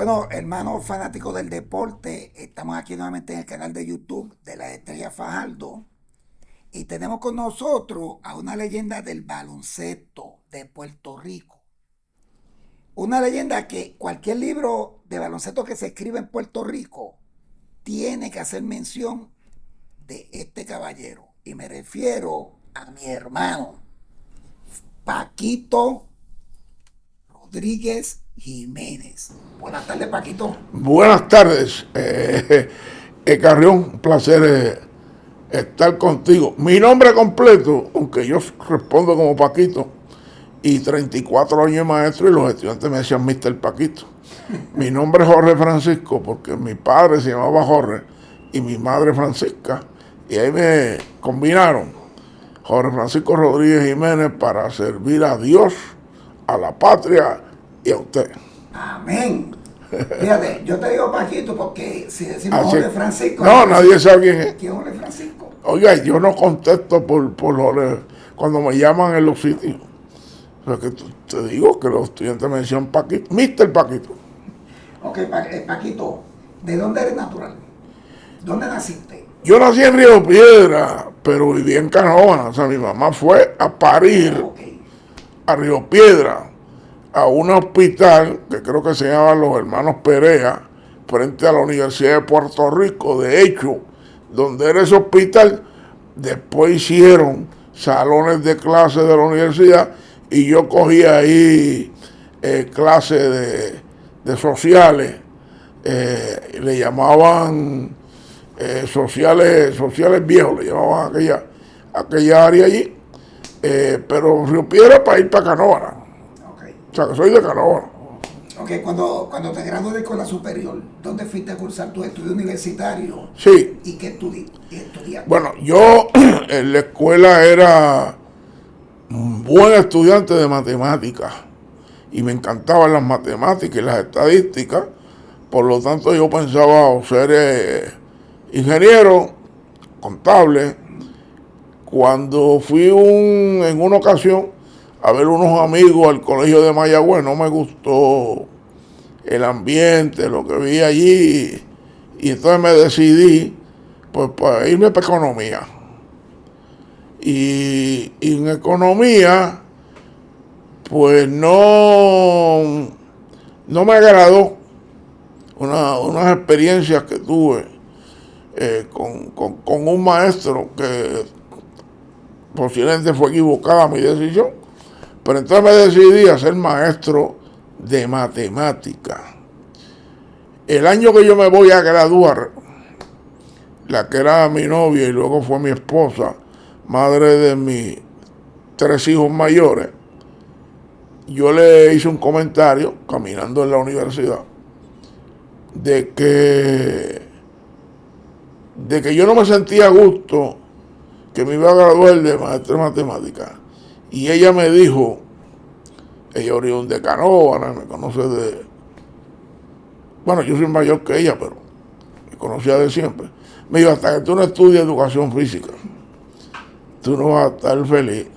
Bueno, hermanos fanáticos del deporte, estamos aquí nuevamente en el canal de YouTube de la Estrella Fajardo y tenemos con nosotros a una leyenda del baloncesto de Puerto Rico. Una leyenda que cualquier libro de baloncesto que se escribe en Puerto Rico tiene que hacer mención de este caballero. Y me refiero a mi hermano, Paquito Rodríguez Jiménez. Buenas tardes, Paquito. Buenas tardes, Carrión, un placer estar contigo. Mi nombre completo, aunque yo respondo como Paquito, y 34 años de maestro, y los estudiantes me decían Mr. Paquito. Mi nombre es Jorge Francisco, porque mi padre se llamaba Jorge y mi madre Francisca, y ahí me combinaron Jorge Francisco Rodríguez Jiménez para servir a Dios, a la patria y a usted. Amén. Fíjate, yo te digo Paquito porque si decimos Así, Jorge Francisco, no, nadie sabe quién es. ¿quién es Jorge Francisco? Oiga, yo no contesto por Jorge cuando me llaman en los sitios. O sea, que te digo que los estudiantes me decían Paquito, Mr. Paquito. Ok, Paquito, ¿de dónde eres natural? ¿Dónde naciste? Yo nací en Río Piedra, pero viví en Canóvana. O sea, mi mamá fue a parir Ok. a Río Piedra, a un hospital que creo que se llama Los Hermanos Perea, frente a la Universidad de Puerto Rico. De hecho, donde era ese hospital, después hicieron salones de clases de la universidad y yo cogí ahí clases de sociales, le llamaban sociales viejos, le llamaban aquella área allí, pero Río Piedra para ir para Canóvana. Ok. O sea, que soy de Canóvana. Ok, cuando te graduaste de escuela superior, ¿dónde fuiste a cursar tu estudio universitario? Sí, ¿Y qué estudiaste? bueno, yo en la escuela era un buen estudiante de matemáticas y me encantaban las matemáticas y las estadísticas, por lo tanto yo pensaba o ser ingeniero, contable. Cuando fui en una ocasión a ver unos amigos al colegio de Mayagüez, no me gustó el ambiente, lo que vi allí, y entonces me decidí pues para irme para economía. Y en economía pues no me agradó unas experiencias que tuve con un maestro que posiblemente fue equivocada mi decisión, pero entonces me decidí a ser maestro de matemática. El año que yo me voy a graduar, la que era mi novia y luego fue mi esposa, madre de mis 3 hijos mayores, yo le hice un comentario caminando en la universidad de que yo no me sentía a gusto que me iba a graduar de maestro de matemáticas. Y ella me dijo, ella oriunda de Canóvana, me conoce bueno, yo soy mayor que ella, pero me conocía de siempre. Me dijo, hasta que tú no estudies educación física, tú no vas a estar feliz.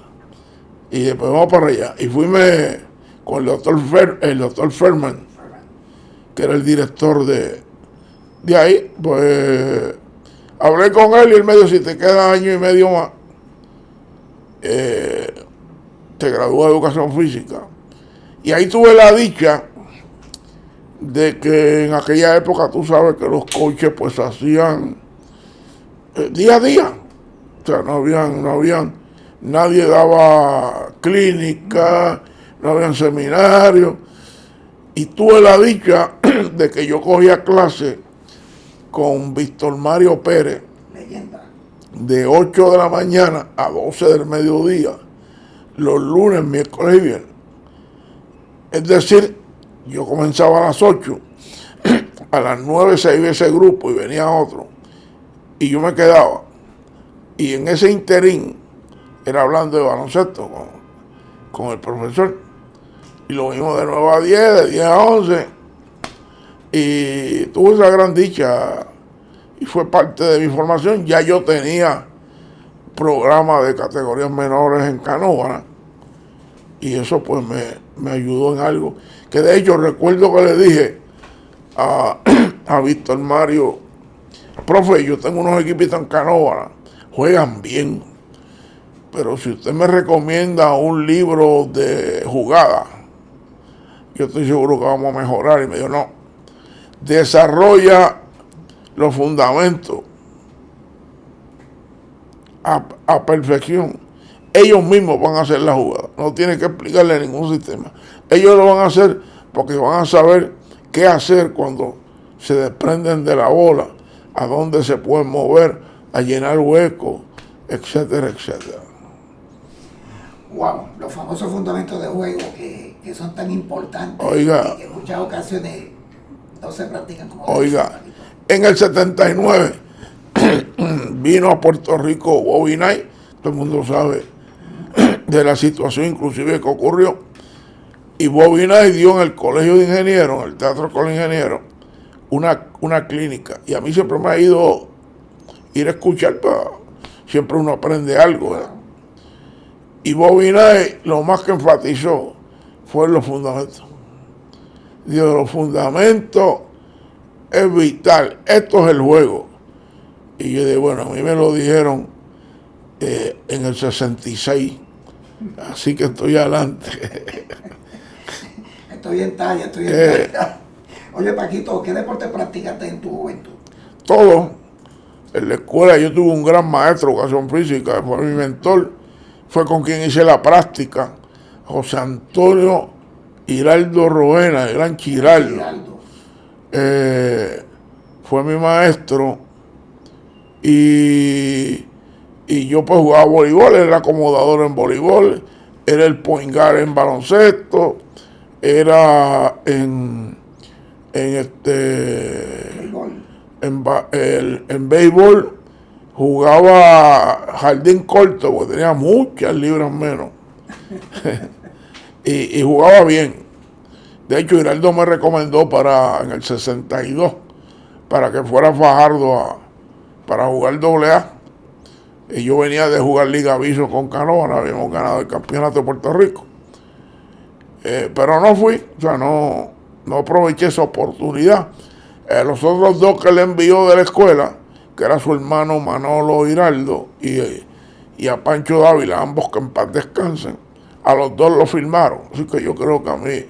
Y después vamos para allá. Y fuime con el doctor Ferman, que era el director de ahí. Pues hablé con él y él me dijo, si te queda año y medio más, te gradúas de educación física. Y ahí tuve la dicha de que en aquella época tú sabes que los coaches pues hacían día a día. O sea, no habían, nadie daba clínica, no habían seminarios. Y tuve la dicha de que yo cogía clase con Víctor Mario Pérez, Leyenda. de 8 de la mañana a 12 del mediodía, los lunes, miércoles y viernes. Es decir, yo comenzaba a las 8, a las 9 se iba ese grupo y venía otro, y yo me quedaba. Y en ese interín era hablando de baloncesto con el profesor. Y lo vimos de 9 a 10, de 10 a 11. Y tuve esa gran dicha y fue parte de mi formación. Ya yo tenía programa de categorías menores en Canóvana y eso pues me ayudó en algo. Que de hecho recuerdo que le dije a, a Víctor Mario, profe, yo tengo unos equipitos en Canóvana, juegan bien, pero si usted me recomienda un libro de jugada, yo estoy seguro que vamos a mejorar. Y me dijo, no, desarrolla los fundamentos a perfección. Ellos mismos van a hacer la jugada, no tienen que explicarle ningún sistema. Ellos lo van a hacer porque van a saber qué hacer cuando se desprenden de la bola, a dónde se pueden mover, a llenar huecos, etcétera, etcétera. Wow, los famosos fundamentos de juego que son tan importantes. Oiga, y que en muchas ocasiones no se practican como oiga, en el 79 vino a Puerto Rico Bobby Knight, todo el mundo sabe de la situación inclusive que ocurrió, y Bobby Knight dio en el Colegio de Ingenieros, en el Teatro Colegio de Ingenieros, una clínica, y a mí siempre me ha ido ir a escuchar, siempre uno aprende algo, ¿verdad? Y Bobby Knight lo más que enfatizó fue los fundamentos. Dios, los fundamentos es vital, esto es el juego. Y yo dije, bueno, a mí me lo dijeron en el 66, así que estoy adelante. Estoy en talla. Oye, Paquito, ¿qué deporte practicaste en tu juventud? Todo. En la escuela yo tuve un gran maestro de educación física, fue mi mentor, fue con quien hice la práctica, José Antonio Hiraldo Roena, el gran Chiraldo. Fue mi maestro y yo pues jugaba voleibol, era acomodador en voleibol, era el point guard en baloncesto, era en béisbol, jugaba jardín corto porque tenía muchas libras menos y jugaba bien. De hecho, Hiraldo me recomendó en el 62 para que fuera a Fajardo para jugar AA. Y yo venía de jugar Liga Aviso con Canóvana, habíamos ganado el campeonato de Puerto Rico. Pero no fui, o sea, no aproveché esa oportunidad. Los otros dos que le envió de la escuela, que era su hermano Manolo Hiraldo y a Pancho Dávila, ambos que en paz descansen, a los dos lo firmaron. Así que yo creo que a mí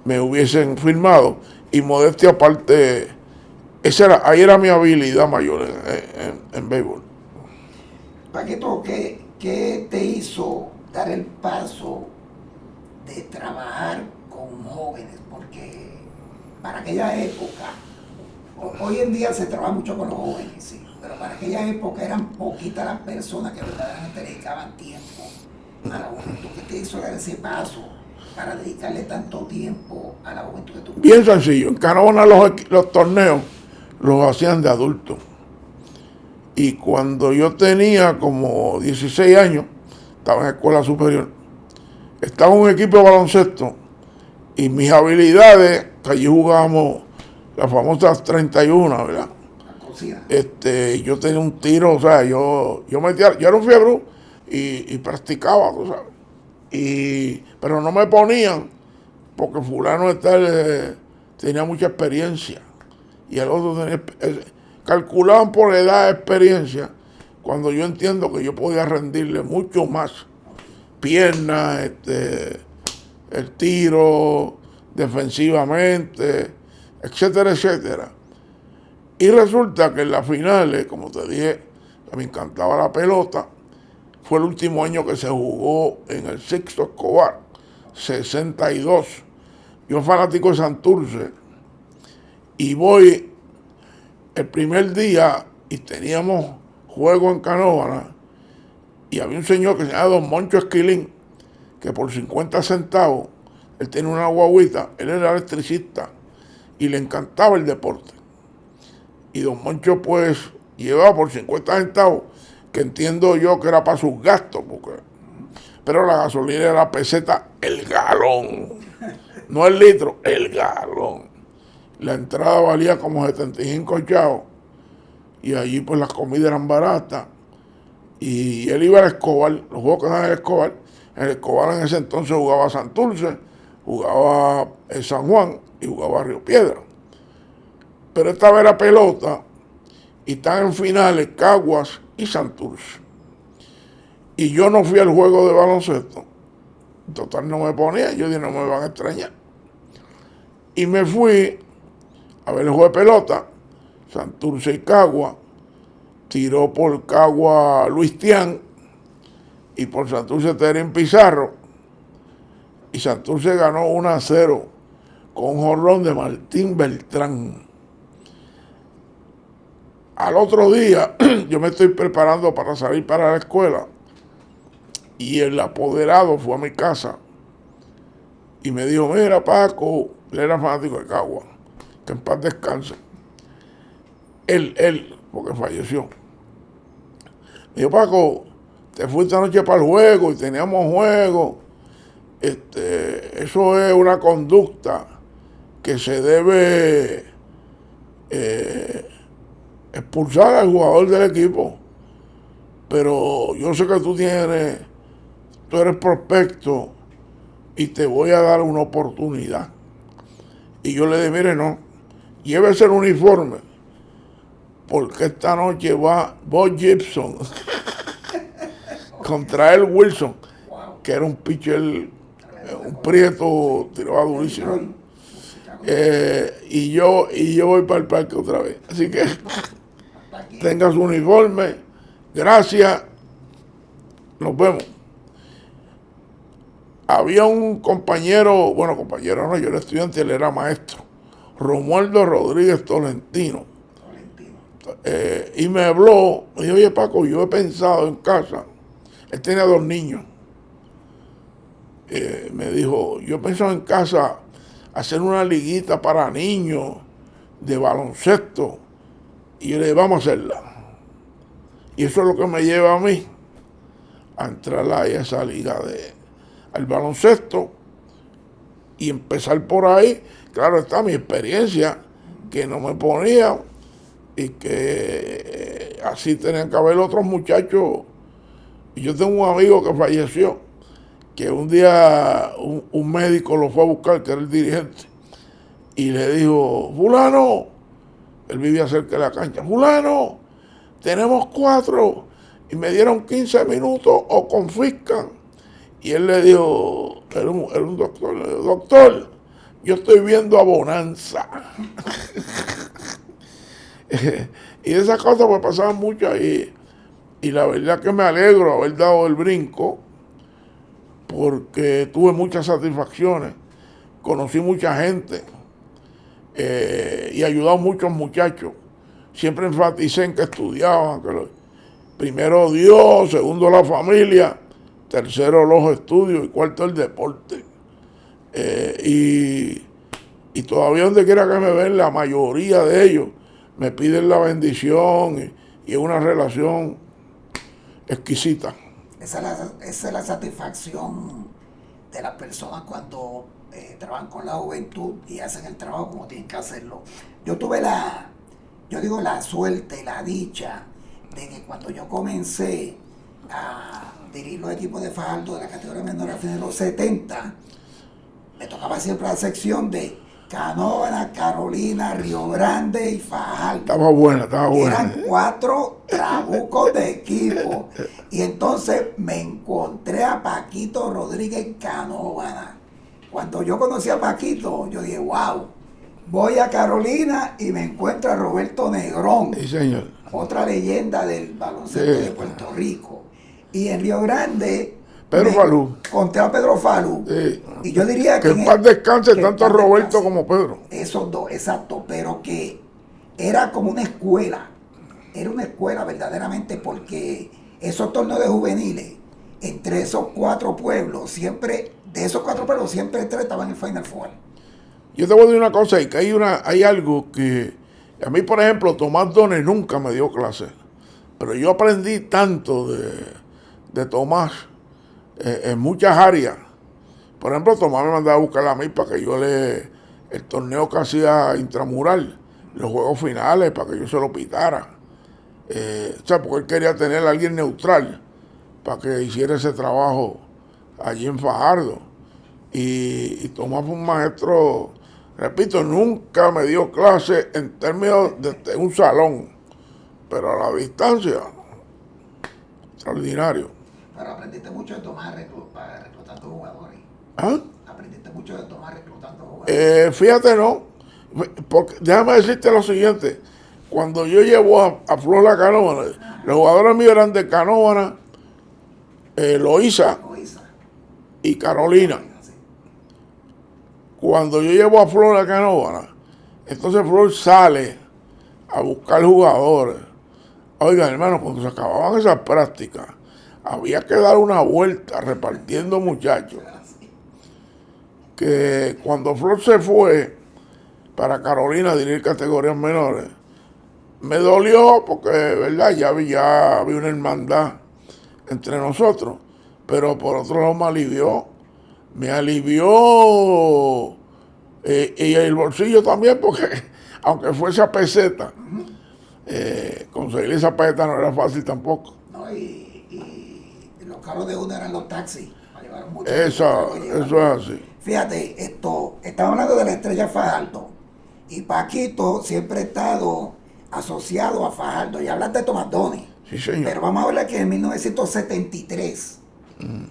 me hubiesen firmado. Y modestia aparte, ahí era mi habilidad mayor en béisbol. Paquito, ¿qué te hizo dar el paso de trabajar con jóvenes? Porque para aquella época, hoy en día se trabaja mucho con los jóvenes, sí, pero para aquella época eran poquitas las personas que verdaderamente dedicaban tiempo a la juventud. ¿Qué te hizo dar ese paso para dedicarle tanto tiempo a la juventud de tu vida? Bien sencillo, en Canóvana los torneos los hacían de adultos. Y cuando yo tenía como 16 años, estaba en escuela superior, estaba en un equipo de baloncesto y mis habilidades, que allí jugábamos las famosas 31, ¿verdad? Yo tenía un tiro, o sea, yo metía, yo era un fiebre y practicaba, tú sabes. Pero no me ponían porque fulano tenía mucha experiencia y el otro tenía calculaban por edad de experiencia, cuando yo entiendo que yo podía rendirle mucho más piernas, el tiro, defensivamente, etcétera, etcétera. Y resulta que en las finales, como te dije, me encantaba la pelota, fue el último año que se jugó en el Sixto Escobar, 62. Yo fanático de Santurce y voy el primer día y teníamos juego en Canóvana y había un señor que se llama Don Moncho Esquilín, que por 50 centavos, él tenía una guaguita, él era electricista y le encantaba el deporte. Y Don Moncho pues llevaba por 50 centavos, que entiendo yo que era para sus gastos, pero la gasolina era peseta el galón, no el litro, el galón. La entrada valía como 75 chavos y allí pues las comidas eran baratas y él iba al Escobar, los juegos que daban en el Escobar en ese entonces jugaba Santurce, jugaba San Juan y jugaba Río Piedra. pero esta vez era pelota y están en finales Caguas y Santurce. Y yo no fui al juego de baloncesto. Total, no me ponía, yo dije, no me van a extrañar. Y me fui a ver el juego de pelota, Santurce y Cagua. Tiró por Cagua Luis Tián y por Santurce Terín Pizarro. Y Santurce ganó 1-0 con un jonrón de Martín Beltrán. Al otro día, yo me estoy preparando para salir para la escuela y el apoderado fue a mi casa y me dijo, mira Paco, él era fanático de Cagua, que en paz descanse. Él, porque falleció. Me dijo, Paco, te fuiste anoche para el juego y teníamos juego. Eso es una conducta que se debe expulsar al jugador del equipo. Pero yo sé que tú eres prospecto y te voy a dar una oportunidad. Y yo le dije, mire, no, llévese el uniforme, porque esta noche va Bob Gibson contra el Wilson, que era un pitcher, un prieto, tiraba durísimo. Y yo voy para el parque otra vez. Así que tenga su uniforme. Gracias. Nos vemos. Había un compañero, bueno, compañero no, yo era estudiante, él era maestro, Romualdo Rodríguez Tolentino. Y me habló, me dijo, oye Paco, yo he pensado en casa, él tenía 2 niños. Me dijo, yo he pensado en casa hacer una liguita para niños de baloncesto. Y yo le dije, vamos a hacerla. Y eso es lo que me lleva a mí a entrar a esa liga al baloncesto y empezar por ahí. Claro está mi experiencia, que no me ponía y que así tenían que haber otros muchachos. Y yo tengo un amigo que falleció, que un día un médico lo fue a buscar, que era el dirigente, y le dijo, fulano, él vivía cerca de la cancha, fulano, tenemos 4 y me dieron 15 minutos o confiscan. Y él le dijo, era un doctor, le dijo, doctor, yo estoy viendo a Bonanza. Y esas cosas pues pasaban mucho ahí. Y la verdad que me alegro haber dado el brinco, porque tuve muchas satisfacciones, conocí mucha gente y ayudado a muchos muchachos. Siempre enfaticé en que estudiaban, primero Dios, segundo la familia, tercero los estudios y cuarto el deporte. Y todavía donde quiera que me ven, la mayoría de ellos me piden la bendición y es una relación exquisita. Esa es la satisfacción de las personas cuando trabajan con la juventud y hacen el trabajo como tienen que hacerlo. Yo tuve la suerte, la dicha de que cuando yo comencé a dirigir los equipos de Fajardo de la categoría menor a fines de los 70, me tocaba siempre la sección de Canóvana, Carolina, Río Grande y Fajardo. Estaba buena. Eran 4 trabucos de equipo. Y entonces me encontré a Paquito Rodríguez Canóvana. Cuando yo conocí a Paquito, yo dije, wow, voy a Carolina y me encuentro a Roberto Negrón. Sí, señor. Otra leyenda del baloncesto de Puerto Rico. Y en Río Grande, Pedro Falú. Encontré a Pedro Falú. Sí. Y yo diría que en paz descanse tanto Roberto como Pedro. Esos 2, exacto. Pero que era como una escuela. Era una escuela verdaderamente, porque esos torneos de juveniles, entre esos 4 pueblos, siempre, de esos 4 pueblos, siempre 3 estaban en el Final Four. Yo te voy a decir una cosa, y que hay algo que a mí, por ejemplo, Tomás Dones nunca me dio clase, pero yo aprendí tanto de Tomás en muchas áreas. Por ejemplo, Tomás me mandaba a buscar a mí para que yo el torneo que hacía intramural, los juegos finales, para que yo se lo pitara. O sea, porque él quería tener a alguien neutral para que hiciera ese trabajo allí en Fajardo. Y Tomás fue un maestro Repito, nunca me dio clase en términos de un salón, pero a la distancia, extraordinario. Pero aprendiste mucho de tomar reclutando jugadores. ¿Ah? Aprendiste mucho de tomar reclutando jugadores. Fíjate, no. Porque, déjame decirte lo siguiente. Cuando yo llevo a Flor la Canóvana, los jugadores míos eran de Canóvana, Loíza Loíza. y Carolina. Sí. Cuando yo llevo a Flor la Canóvana, entonces Flor sale a buscar jugadores. Oigan, hermano, cuando se acababan esas prácticas, había que dar una vuelta repartiendo muchachos. Que cuando Flor se fue para Carolina a dirigir categorías menores, me dolió porque, ¿verdad? Ya había una hermandad entre nosotros, pero por otro lado me alivió y el bolsillo también, porque aunque fuese a peseta, conseguir esa peseta no era fácil tampoco. No, y los carros de uno eran los taxis. Llevaron mucho. Eso es así. Fíjate, estamos hablando de la Estrella Fajardo. Y Paquito siempre ha estado asociado a Fajardo. Y hablas de Tomatoni. Sí, señor. Pero vamos a hablar que en 1973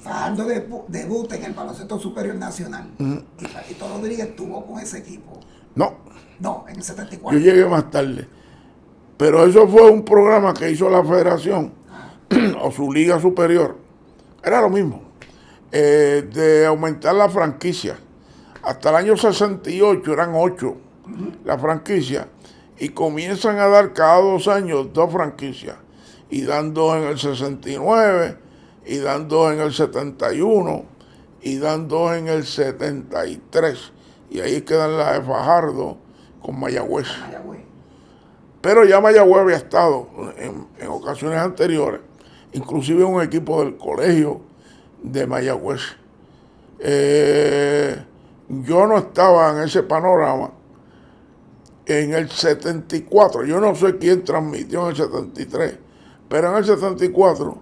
Fajardo debuta en el Baloncesto Superior Nacional. Y Paquito Rodríguez estuvo con ese equipo. No, No, en el 74. yo llegué más tarde. Pero eso fue un programa que hizo la federación o su liga superior. Era lo mismo. De aumentar la franquicia. Hasta el año 68 eran 8 la franquicia. Y comienzan a dar cada 2 años 2 franquicias. Y dan 2 en el 69, y dan 2 en el 71, y dan 2 en el 73. Y ahí quedan las de Fajardo con Mayagüez. Pero ya Mayagüez había estado en ocasiones anteriores, inclusive un equipo del colegio de Mayagüez. Yo no estaba en ese panorama. En el 74, yo no sé quién transmitió en el 73, pero en el 74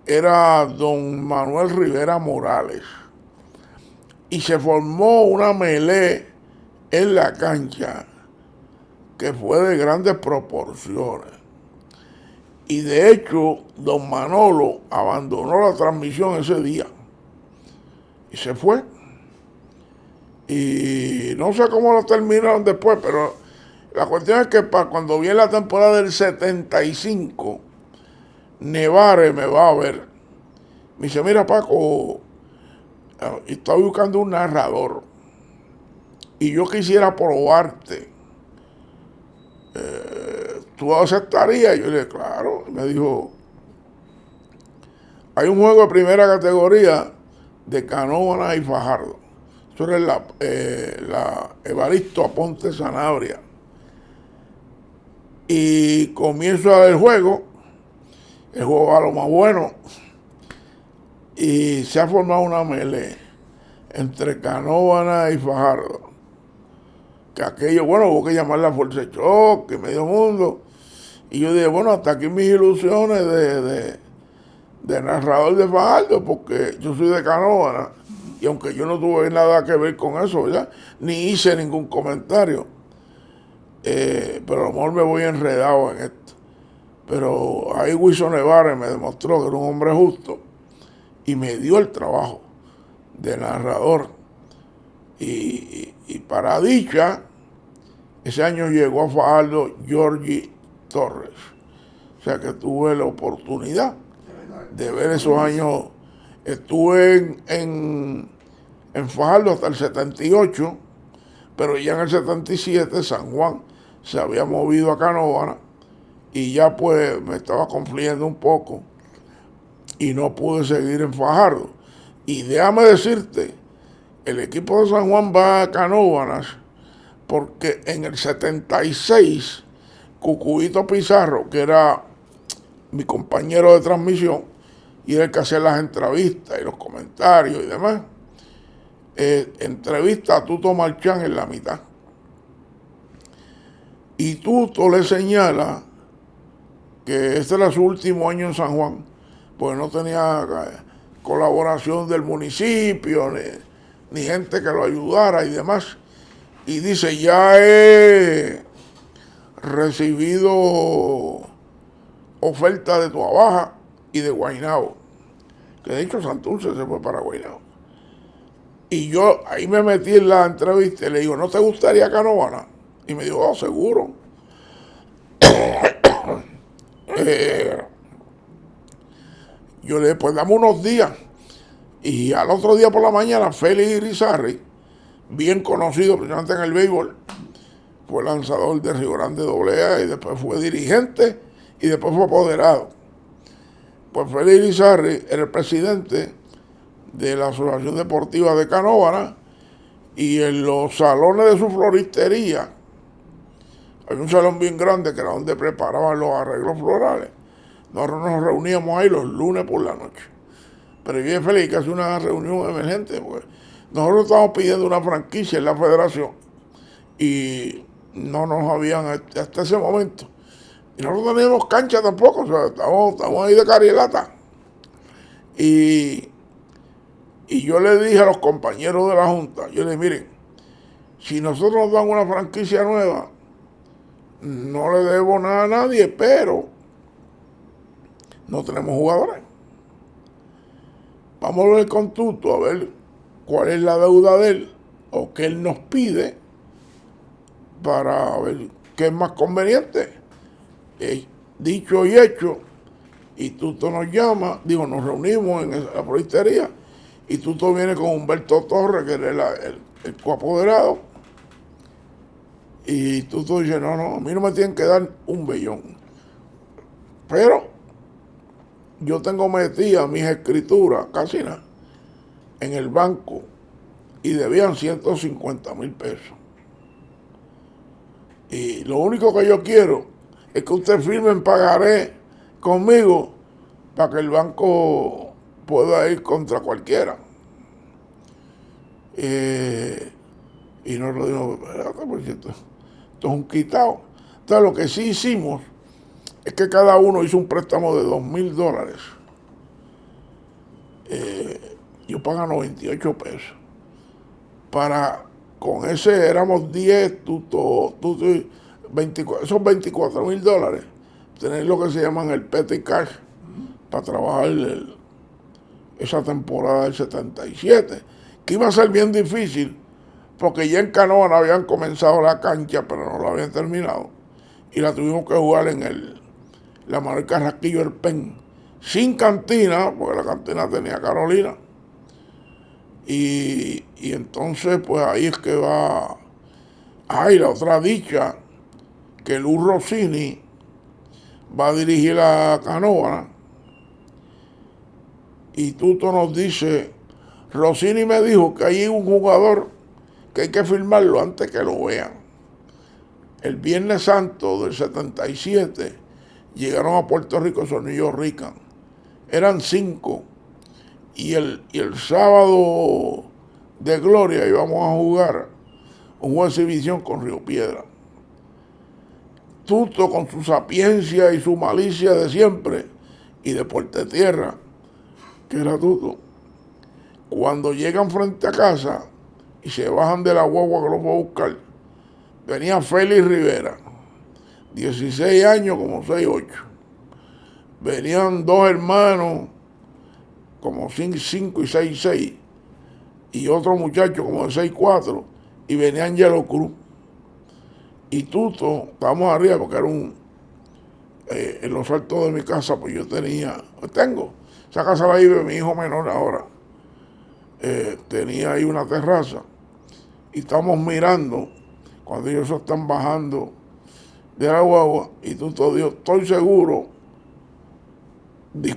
era don Manuel Rivera Morales. Y se formó una melee en la cancha que fue de grandes proporciones. Y de hecho, don Manolo abandonó la transmisión ese día y se fue. Y no sé cómo lo terminaron después, pero la cuestión es que cuando viene la temporada del 75, Nevares me va a ver. Me dice, mira Paco, estoy buscando un narrador y yo quisiera probarte. ¿Tú aceptarías? Yo le dije, claro. Me dijo, hay un juego de primera categoría de Canóvanas y Fajardo. Eso era la Evaristo Aponte Sanabria. Y comienzo a ver el juego va a lo más bueno. Y se ha formado una melee entre Canóvanas y Fajardo. Que aquello, bueno, hubo que llamar la fuerza de choque, medio mundo. Y yo dije, bueno, hasta aquí mis ilusiones de narrador de Fajardo, porque yo soy de Canóvanas. Y aunque yo no tuve nada que ver con eso, ¿verdad? Ni hice ningún comentario. Pero a lo mejor me voy enredado en esto. Pero ahí Wilson Nevares me demostró que era un hombre justo y me dio el trabajo de narrador. Y para dicha, ese año llegó a Fajardo Georgie Torres. O sea que tuve la oportunidad de ver esos años. Estuve en Fajardo hasta el 78, pero ya en el 77 San Juan se había movido a Canóvanas y ya pues me estaba confligiendo un poco y no pude seguir en Fajardo. Y déjame decirte, el equipo de San Juan va a Canóvanas porque en el 76 Cucubito Pizarro, que era mi compañero de transmisión y era el que hacía las entrevistas y los comentarios y demás, entrevista a Tuto Marchán en la mitad. Y Tuto le señala que este era su último año en San Juan, pues no tenía colaboración del municipio, ni gente que lo ayudara y demás. y dice, ya he recibido oferta de Toa Baja y de Guaynabo, que de hecho Santurce se fue para Guaynabo. Y yo ahí me metí en la entrevista y le digo, ¿no te gustaría Canóvana? Y me dijo, oh, seguro. Yo le dije, pues dame unos días. Y al otro día por la mañana, Félix Irizarry, bien conocido precisamente en el béisbol, fue lanzador de Río Grande AA y después fue dirigente y después fue apoderado. Pues Félix Irizarry era el presidente de la Asociación Deportiva de Canóvana y en los salones de su floristería hay un salón bien grande que era donde preparaban los arreglos florales. Nosotros nos reuníamos ahí los lunes por la noche. Pero yo y Félix que hace una reunión emergente, pues nosotros estábamos pidiendo una franquicia en la federación y no nos habían hasta ese momento. Y nosotros no teníamos cancha tampoco, o sea, estamos ahí de carielata. Y yo le dije a los compañeros de la Junta, yo les dije, miren, si nosotros nos dan una franquicia nueva, no le debo nada a nadie, pero no tenemos jugadores. Vamos a ver con Tuto a ver cuál es la deuda de él o qué él nos pide para ver qué es más conveniente. Dicho y hecho, y Tuto nos llama, nos reunimos en la floristería y Tuto viene con Humberto Torres, que era el coapoderado, y Tuto dice, no, a mí no me tienen que dar un billón, pero yo tengo metidas mis escrituras, casi nada, en el banco y debían 150,000 pesos. Y lo único que yo quiero es que usted firme en pagaré conmigo para que el banco pueda ir contra cualquiera. Y nos lo dijo, por cierto, esto es un quitado. Entonces lo que sí hicimos es que cada uno hizo un préstamo de $2,000. Yo pago 98 pesos. Con ese éramos 10, Tuto 24, esos $24,000, tener lo que se llaman el petty cash para trabajar esa temporada del 77, que iba a ser bien difícil, porque ya en Canóvana habían comenzado la cancha, pero no la habían terminado, y la tuvimos que jugar en la Manuel Carrasquillo El Pen, sin cantina, porque la cantina tenía Carolina. Y entonces, pues ahí es que va. Y la otra dicha, que Luz Rossini va a dirigir a Canóvana. Y Tuto nos dice, Rossini me dijo que hay un jugador que hay que firmarlo antes que lo vean. El Viernes Santo del 77 llegaron a Puerto Rico esos New York Rican. Eran 5. Y el sábado de gloria íbamos a jugar un juego de exhibición con Río Piedra. Tuto, con su sapiencia y su malicia de siempre, y de Puerto Tierra, que era Tuto, cuando llegan frente a casa y se bajan de la guagua que los fue a buscar, venía Félix Rivera, 16 años como 6'8". Venían dos hermanos como 5 y 6'6", y otro muchacho como de 6'4", y venía Angelo Cruz. Y Tuto, estábamos arriba porque era en los altos de mi casa, pues tengo, esa casa la vive mi hijo menor ahora. Tenía ahí una terraza y estamos mirando cuando ellos están bajando de la guagua y Tuto dijo, estoy seguro,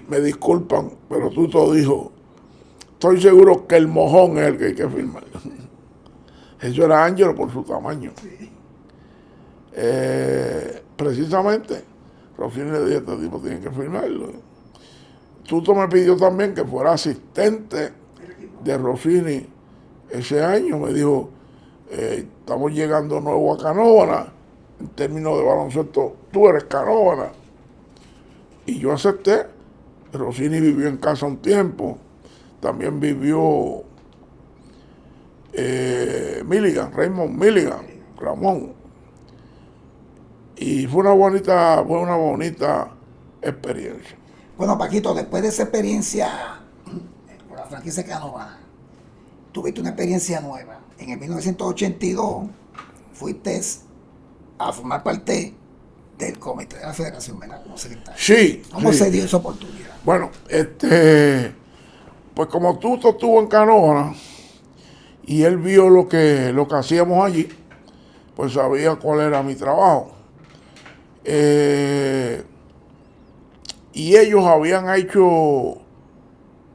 me disculpan, pero Tuto dijo, estoy seguro que el mojón es el que hay que firmar. Eso era Ángelo por su tamaño. Sí. Precisamente, Rossini le dijo, este tipo tiene que firmarlo. Tuto me pidió también que fuera asistente de Rossini ese año. Me dijo, estamos llegando nuevo a Canóvana, en términos de baloncesto, tú eres Canóvana. Y yo acepté. Rossini vivió en casa un tiempo, también vivió Milligan, Raymond Milligan, Ramón. Y fue una bonita experiencia. Bueno, Paquito, después de esa experiencia con la franquicia Canóvana, tuviste una experiencia nueva. En el 1982 fuiste a formar parte del comité de la federación, ¿verdad? Como secretario. Sí, ¿Cómo sí. se dio esa oportunidad? Bueno, pues como Tuto estuvo en Canóvana y él vio lo que hacíamos allí, pues sabía cuál era mi trabajo. Y ellos habían hecho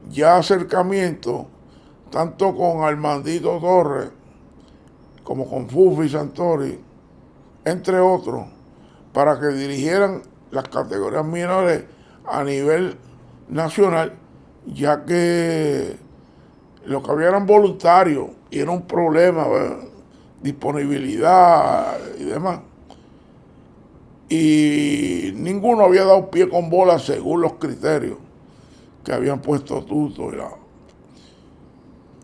ya acercamiento tanto con Armandito Torres como con Fufi Santori, entre otros, para que dirigieran las categorías menores a nivel nacional, ya que lo que había eran voluntarios y era un problema, ¿verdad? Disponibilidad y demás. Y ninguno había dado pie con bola según los criterios que habían puesto Tuto.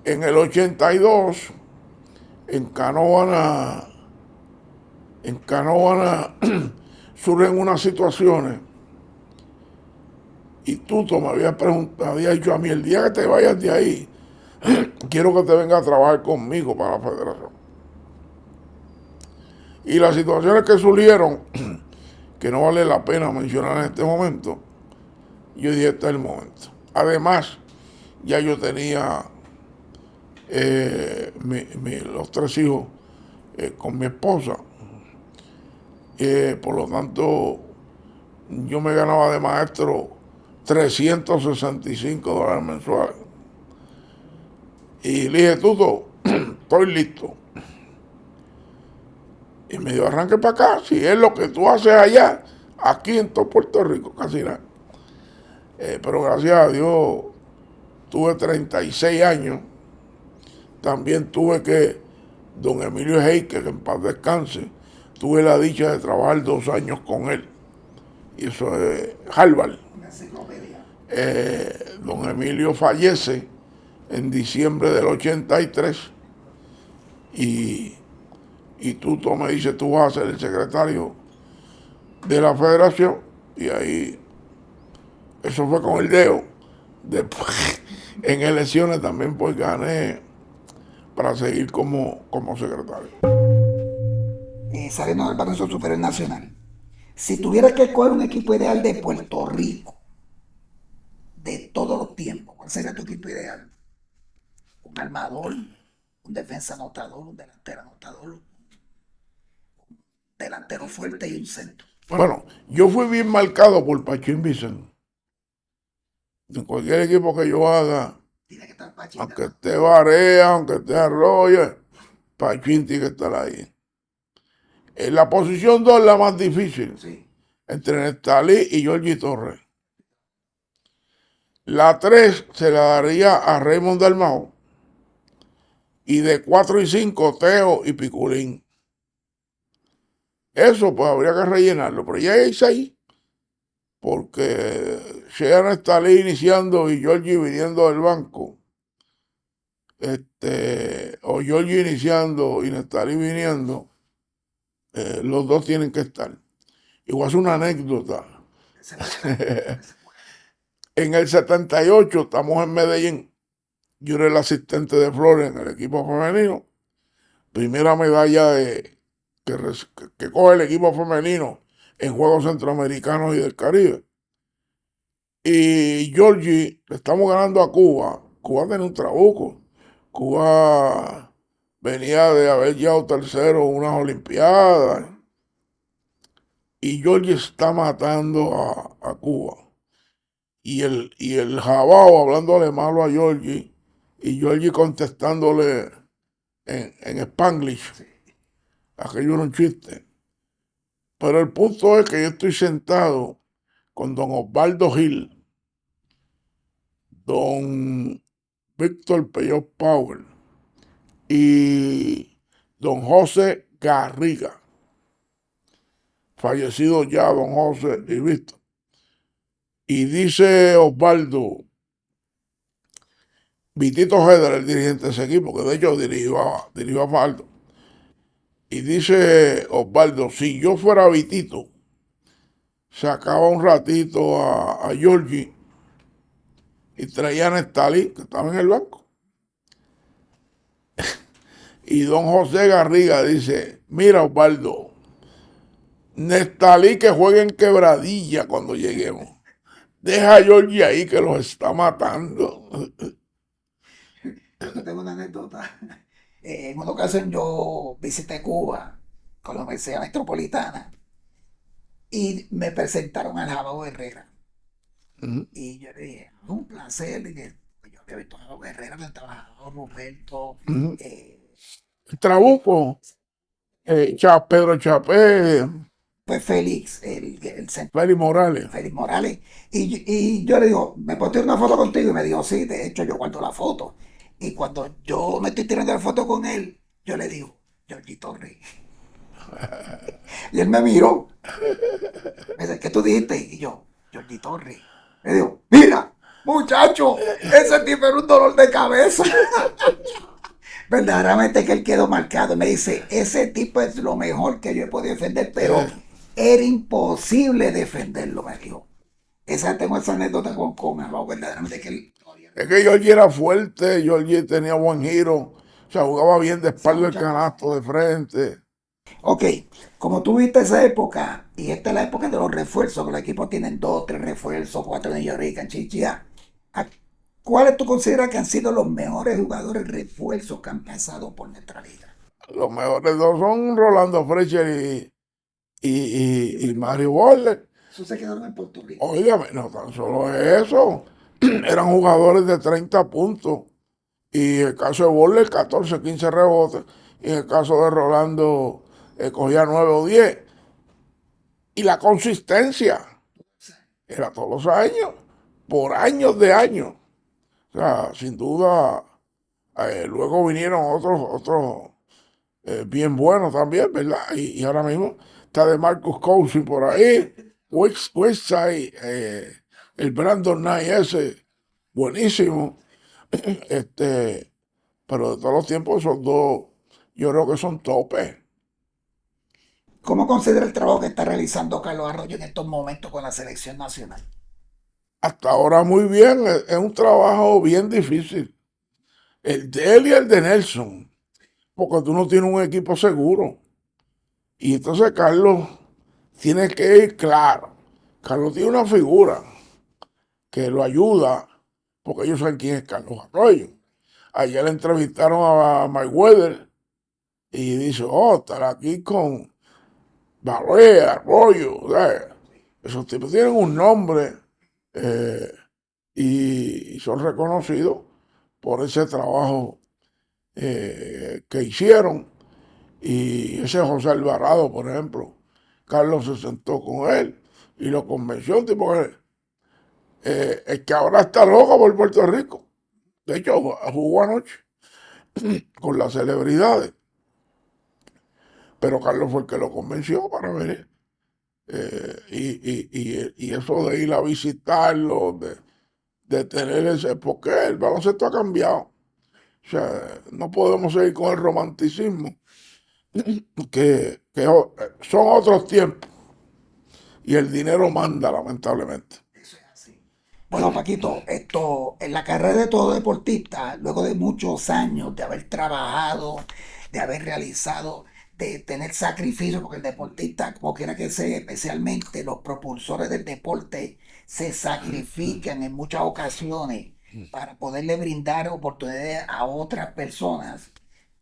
En el 82, en Canóvana, surgen unas situaciones y Tuto me había dicho a mí, el día que te vayas de ahí, quiero que te vengas a trabajar conmigo para la federación. Y las situaciones que surgieron, que no vale la pena mencionar en este momento, yo dije, este es el momento. Además, ya yo tenía los 3 hijos con mi esposa. Por lo tanto, yo me ganaba de maestro $365 mensuales. Y le dije, Tuto, estoy listo. Y me dijo, arranque para acá, si es lo que tú haces allá, aquí en todo Puerto Rico, casi nada. Pero gracias a Dios, tuve 36 años. También tuve don Emilio Heique, que en paz descanse, tuve la dicha de trabajar 2 años con él. Y eso es Harvard. Don Emilio fallece en diciembre del 83 y Tuto me dice, tú vas a ser el secretario de la federación, y ahí, eso fue con el dedo. Después, en elecciones también pues gané para seguir como secretario. Saliendo del baloncesto superior nacional. Si tuvieras que escoger un equipo ideal de Puerto Rico, de todos los tiempos, ¿cuál sería tu equipo ideal? Un armador, un defensa anotador, un delantero anotador, un delantero fuerte y un centro. Bueno, yo fui bien marcado por Pachín Vicente. En cualquier equipo que yo haga, Tiene que estar Pachín, aunque esté Barea, aunque esté Arroyo, Pachín tiene que estar ahí. En la posición 2 es la más difícil, sí, entre Nestalí y Georgie Torres. La 3 se la daría a Raymond Dalmau. Y de 4 y 5, Teo y Piculín. Eso pues habría que rellenarlo, pero ya hay 6, porque Sheehan está ahí iniciando y Georgie viniendo del banco. O Georgie iniciando y Nestalí viniendo, los dos tienen que estar. Igual es una anécdota. En el 78 estamos en Medellín. Yo era el asistente de Flores en el equipo femenino. Primera medalla que coge el equipo femenino en Juegos Centroamericanos y del Caribe. Y Georgie, le estamos ganando a Cuba. Cuba tiene un trabuco. Cuba venía de haber llegado tercero en unas Olimpiadas. Y Georgie está matando a Cuba. Y el Jabao hablándole malo a Georgie. Y Georgie contestándole en Spanglish. Aquello era un chiste. Pero el punto es que yo estoy sentado con don Osvaldo Gil, don Víctor Peyot Powell y don José Garriga, fallecido ya don José y Víctor. Y dice Osvaldo, Vitito Heder, el dirigente de ese equipo, que de hecho dirigió a Faldo. Y dice Osvaldo, si yo fuera Vitito, sacaba un ratito a Georgie y traía a Nestalí, que estaba en el banco. Y don José Garriga dice, mira Osvaldo, Nestalí que juegue en Quebradilla cuando lleguemos. Deja a Georgie ahí que los está matando. Yo tengo una anécdota. En una ocasión yo visité Cuba con la Universidad Metropolitana y me presentaron al Jabao Herrera. Y yo le dije, un placer. Y yo había visto a Jabao Herrera, que trabajaba Roberto, eh, Trabuco, Pedro Chapé, pues Félix, el Félix Morales. Félix Morales. Y yo le digo, ¿me puedo tirar una foto contigo? Y me dijo, sí, de hecho yo guardo la foto. Y cuando yo me estoy tirando la foto con él, yo le digo, Georgito Rey. Y él me miró. Me dice, ¿qué tú dijiste? Y yo, Georgito Rey. Le digo, mira, muchacho, ese tipo era un dolor de cabeza. Verdaderamente que él quedó marcado. Me dice, ese tipo es lo mejor que yo he podido defender, pero era imposible defenderlo, me dijo. Tengo esa anécdota con Alvaro, verdaderamente que él todavía Es que Georgie era fuerte, Georgie tenía buen giro, o sea, jugaba bien de espalda el canasto de frente. Ok, como tú viste esa época, y esta es la época de los refuerzos, que los equipos tienen dos, tres refuerzos, cuatro en Yorrica, en Chichia. ¿Cuáles tú consideras que han sido los mejores jugadores refuerzos que han pasado por nuestra liga? Los mejores dos son Rolando Fletcher y Mario Borler. Eso se quedaron en Puerto Rico. Óigame, no tan solo eso, eran jugadores de 30 puntos. Y en el caso de Borler, 14, 15 rebotes. Y en el caso de Rolando, cogía 9 o 10. Y la consistencia era todos los años, por años de años. O sea, sin duda, luego vinieron otros bien buenos también, ¿verdad? Y ahora mismo está de Marcus Cousins por ahí, Westside, el Brandon Knight ese, buenísimo. Este, pero de todos los tiempos esos dos, yo creo que son topes. ¿Cómo considera el trabajo que está realizando Carlos Arroyo en estos momentos con la selección nacional? Hasta ahora muy bien, es un trabajo bien difícil. El de él y el de Nelson, porque tú no tienes un equipo seguro. Y entonces Carlos tiene que ir claro. Carlos tiene una figura que lo ayuda, porque ellos saben quién es Carlos Arroyo. Ayer le entrevistaron a Mayweather y dice, oh, estar aquí con Barré, Arroyo. O sea, esos tipos tienen un nombre eh, y son reconocidos por ese trabajo que hicieron. Y ese José Alvarado, por ejemplo, Carlos se sentó con él y lo convenció, un tipo que, el que ahora está loco por Puerto Rico. De hecho, jugó anoche con las celebridades, pero Carlos fue el que lo convenció para venir. Y eso de ir a visitarlo, de tener ese, porque el baloncesto ha cambiado. O sea, no podemos seguir con el romanticismo, que son otros tiempos y el dinero manda, lamentablemente. Eso es así. Bueno, Paquito, esto, en la carrera de todo deportista, luego de muchos años de haber trabajado, de haber realizado, de tener sacrificio, porque el deportista, como quiera que sea, especialmente los propulsores del deporte, se sacrifican en muchas ocasiones para poderle brindar oportunidades a otras personas,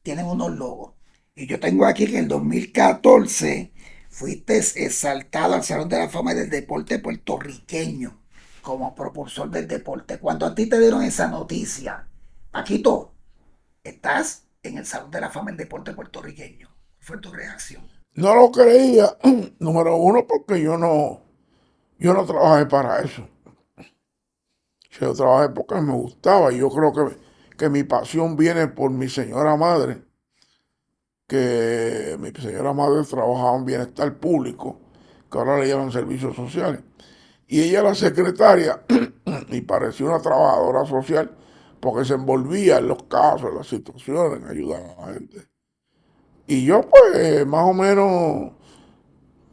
tienen unos logros. Y yo tengo aquí que en el 2014 fuiste exaltado al Salón de la Fama del Deporte puertorriqueño como propulsor del deporte. Cuando a ti te dieron esa noticia, Paquito, estás en el Salón de la Fama del Deporte puertorriqueño. ¿Cuál fue tu reacción? No lo creía, número uno, porque yo no trabajé para eso. Yo trabajé porque me gustaba y yo creo que mi pasión viene por mi señora madre, que mi señora madre trabajaba en bienestar público, que ahora le llaman servicios sociales. Y ella era secretaria y parecía una trabajadora social porque se envolvía en los casos, en las situaciones, en ayudar a la gente. Y yo pues más o menos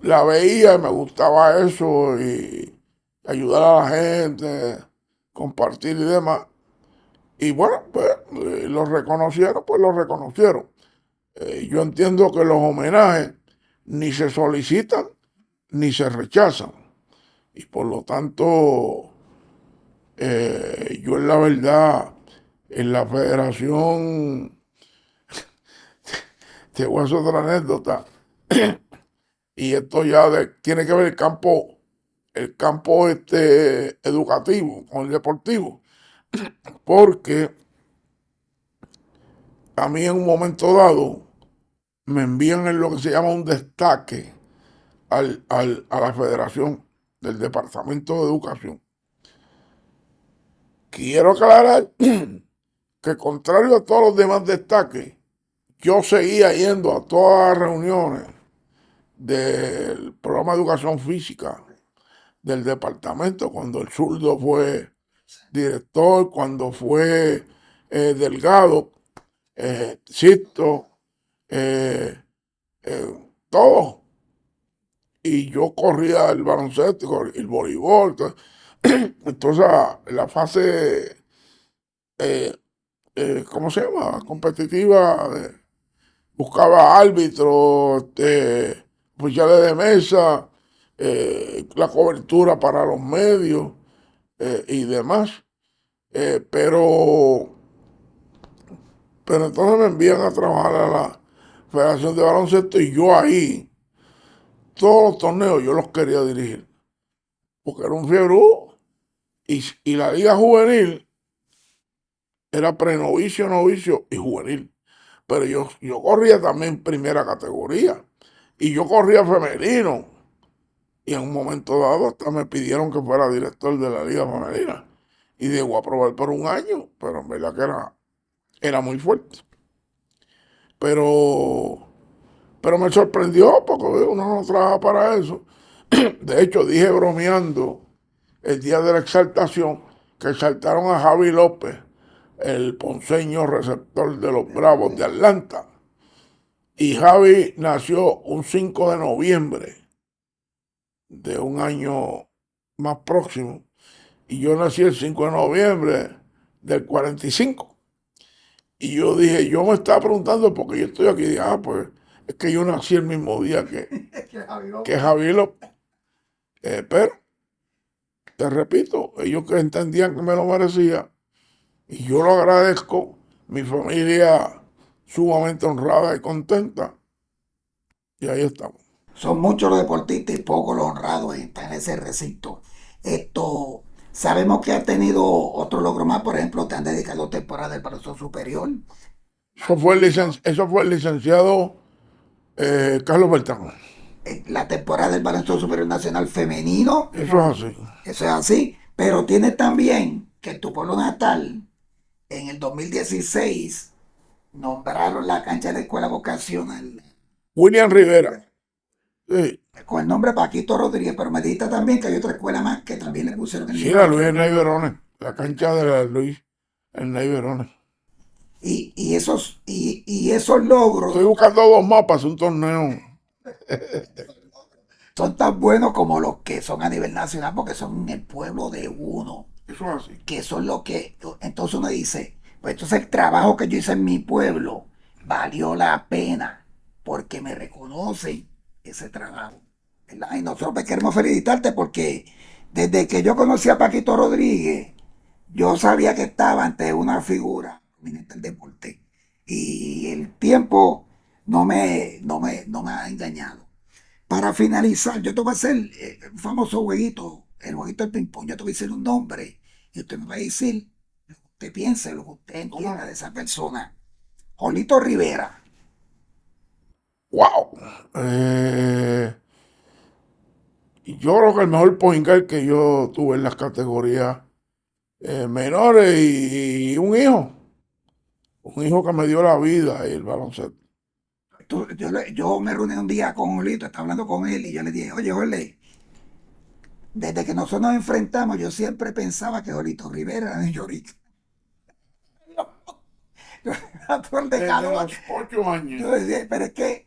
la veía y me gustaba eso y ayudar a la gente, compartir y demás. Y bueno, pues lo reconocieron, pues lo reconocieron. Yo entiendo que los homenajes ni se solicitan ni se rechazan. Y por lo tanto, yo en la verdad, en la federación, te voy a hacer otra anécdota, y esto ya tiene que ver el campo educativo con el deportivo, porque a mí en un momento dado me envían en lo que se llama un destaque a la federación del Departamento de Educación. Quiero aclarar que contrario a todos los demás destaques, yo seguía yendo a todas las reuniones del programa de educación física del departamento, cuando el zurdo fue director, cuando fue Delgado, Sisto, eh, todo. Y yo corría el baloncesto, el voleibol. Entonces, la fase, eh, ¿cómo se llama? Competitiva, buscaba árbitros, oficiales de mesa, la cobertura para los medios y demás. Eh, pero, pero entonces me envían a trabajar a la Federación de Baloncesto y yo ahí, todos los torneos yo los quería dirigir, porque era un fiebre y la liga juvenil era prenovicio, novicio y juvenil. Pero yo corría también primera categoría y yo corría femenino. Y en un momento dado hasta me pidieron que fuera director de la liga femenina. Y digo, a probar por un año, pero en verdad que era muy fuerte. Pero, pero me sorprendió porque uno no trabaja para eso. De hecho, dije bromeando el día de la exaltación que exaltaron a Javi López, el ponceño receptor de los Bravos de Atlanta. Y Javi nació un 5 de noviembre de un año más próximo. Y yo nací el 5 de noviembre del 45. Y yo dije, yo me estaba preguntando porque yo estoy aquí. Dije, pues es que yo nací el mismo día que Javi López. Pero, te repito, ellos que entendían que me lo merecía, y yo lo agradezco, mi familia sumamente honrada y contenta, y ahí estamos. Son muchos los deportistas y pocos los honrados en ese recinto. Esto, sabemos que ha tenido otro logro más, por ejemplo, te han dedicado temporadas del profesor superior. Eso fue el licenciado Carlos Bertrán. La temporada del baloncesto superior nacional femenino, Eso es así. eso es así, pero tienes también que en tu pueblo natal, en el 2016, nombraron la cancha de la escuela vocacional William Rivera. Sí, con el nombre Paquito Rodríguez, pero me dijiste también que hay otra escuela más que también le pusieron el sí, mismo la Luis nombre. Ernay Verones. La cancha de la Luis Ernay Verones. Y esos logros Estoy buscando dos mapas, un torneo. son tan buenos como los que son a nivel nacional, porque son en el pueblo de uno, Eso es así. que son los que, entonces uno dice, pues entonces el trabajo que yo hice en mi pueblo valió la pena, porque me reconocen ese trabajo, ¿verdad? Y nosotros pues queremos felicitarte porque desde que yo conocí a Paquito Rodríguez, yo sabía que estaba ante una figura prominente del deporte. Y el tiempo no me ha engañado. Para finalizar, yo te voy a hacer un famoso jueguito, el jueguito del ping-pong. Yo te voy a decir un nombre y usted me va a decir lo que usted piense, lo que usted entienda de esa persona. Jolito Rivera. ¡Wow! Yo creo que el mejor point guard que yo tuve en las categorías menores y un hijo. Un hijo que me dio la vida y el baloncesto. Yo me reuní un día con Jolito, estaba hablando con él y yo le dije, oye, Jole, desde que nosotros nos enfrentamos, yo siempre pensaba que Jolito Rivera era de Llorica. Por de Desde calor. los 8 años. Yo decía, pero es que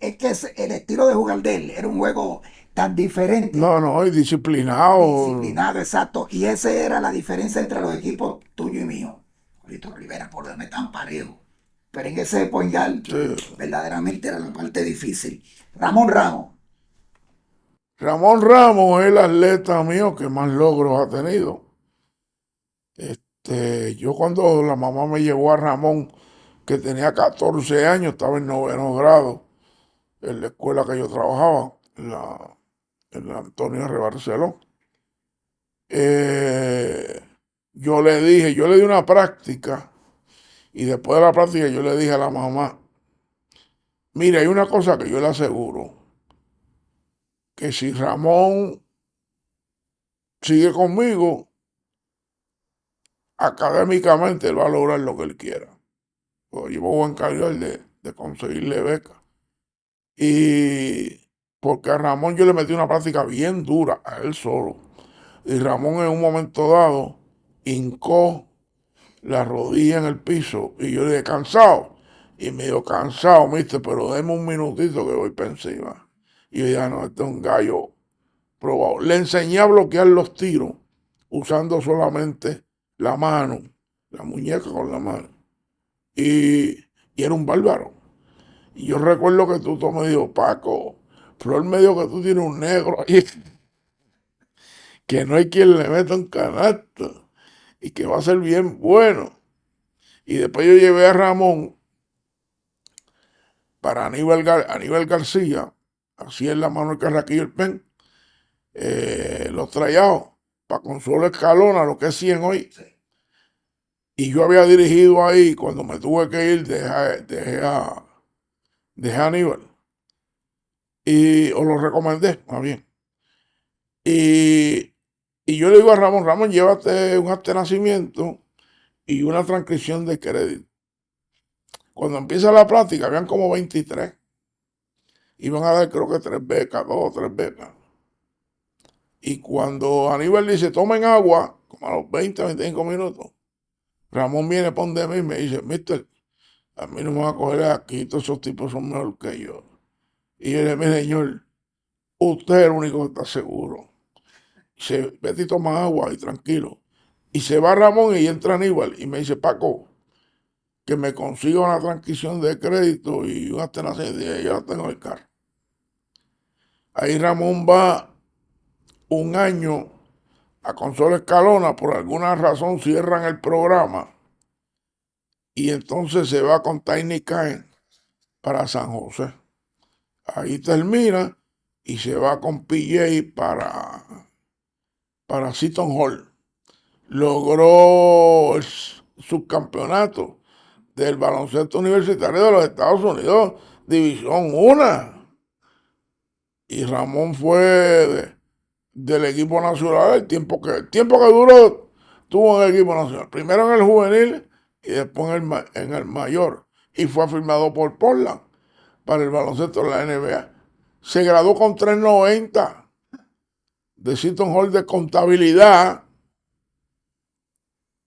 el estilo de jugar de él era un juego tan diferente, No, no, y disciplinado. disciplinado, exacto. Y esa era la diferencia entre los equipos tuyo y mío. Julito Rivera, por donde están parejos. Pero en ese point guard, Sí. verdaderamente era la parte difícil. Ramón Ramos. Ramón Ramos es el atleta mío que más logros ha tenido. Yo cuando la mamá me llevó a Ramón, que tenía 14 años, estaba en noveno grado, en la escuela que yo trabajaba, en la Antonio R. Barceló. Eh, yo le di una práctica y después de la práctica yo le dije a la mamá, mire, hay una cosa que yo le aseguro, que si Ramón sigue conmigo, académicamente él va a lograr lo que él quiera. Pues yo me voy a encargar de conseguirle beca. Y porque a Ramón yo le metí una práctica bien dura a él solo. Y Ramón en un momento dado hincó la rodilla en el piso y yo le dije, cansado. Y me dijo, cansado, mister, pero déme un minutito que voy para encima. Y yo dije, no, este es un gallo probado. Le enseñé a bloquear los tiros usando solamente la mano, la muñeca con la mano. Y, y era un bárbaro. Y yo recuerdo que tú me dijo, Paco, Flor me dijo que tú tienes un negro ahí, que no hay quien le meta un canasto y que va a ser bien bueno. Y después yo llevé a Ramón para Aníbal García, así es la Manuel Carraquillo el Pen, los trayados, para Consuelo Escalona, lo que es 100 hoy. Y yo había dirigido ahí, cuando me tuve que ir, dejé a Aníbal. O lo recomendé, más bien. Y, y yo le digo a Ramón, Ramón, llévate un acta de nacimiento y una transcripción de crédito. Cuando empieza la práctica, habían como 23. Iban a dar creo que 3 becas, 2 o 3 becas. Y cuando Aníbal dice, tomen agua, como a los 20, 25 minutos, Ramón viene por donde mí y me dice, mister, a mí no me va a coger aquí, todos esos tipos son mejor que yo. Y yo le dije, mi señor, usted es el único que está seguro. Vete y toma agua y tranquilo. Y se va Ramón y entra Aníbal y me dice, Paco, que me consiga una transcripción de crédito y una tenacidad. Y yo la tengo en el carro. Ahí Ramón va un año a Consuelo Escalona, por alguna razón cierran el programa y entonces se va con Tiny Cain para San José. Ahí termina y se va con PJ para Seton Hall. Logró el subcampeonato del baloncesto universitario de los Estados Unidos, División 1. Y Ramón fue del equipo nacional el tiempo que duró, tuvo en el equipo nacional. Primero en el juvenil y después en el mayor. Y fue firmado por Portland para el baloncesto de la NBA. Se graduó con 3.90 de Seton Hall de contabilidad.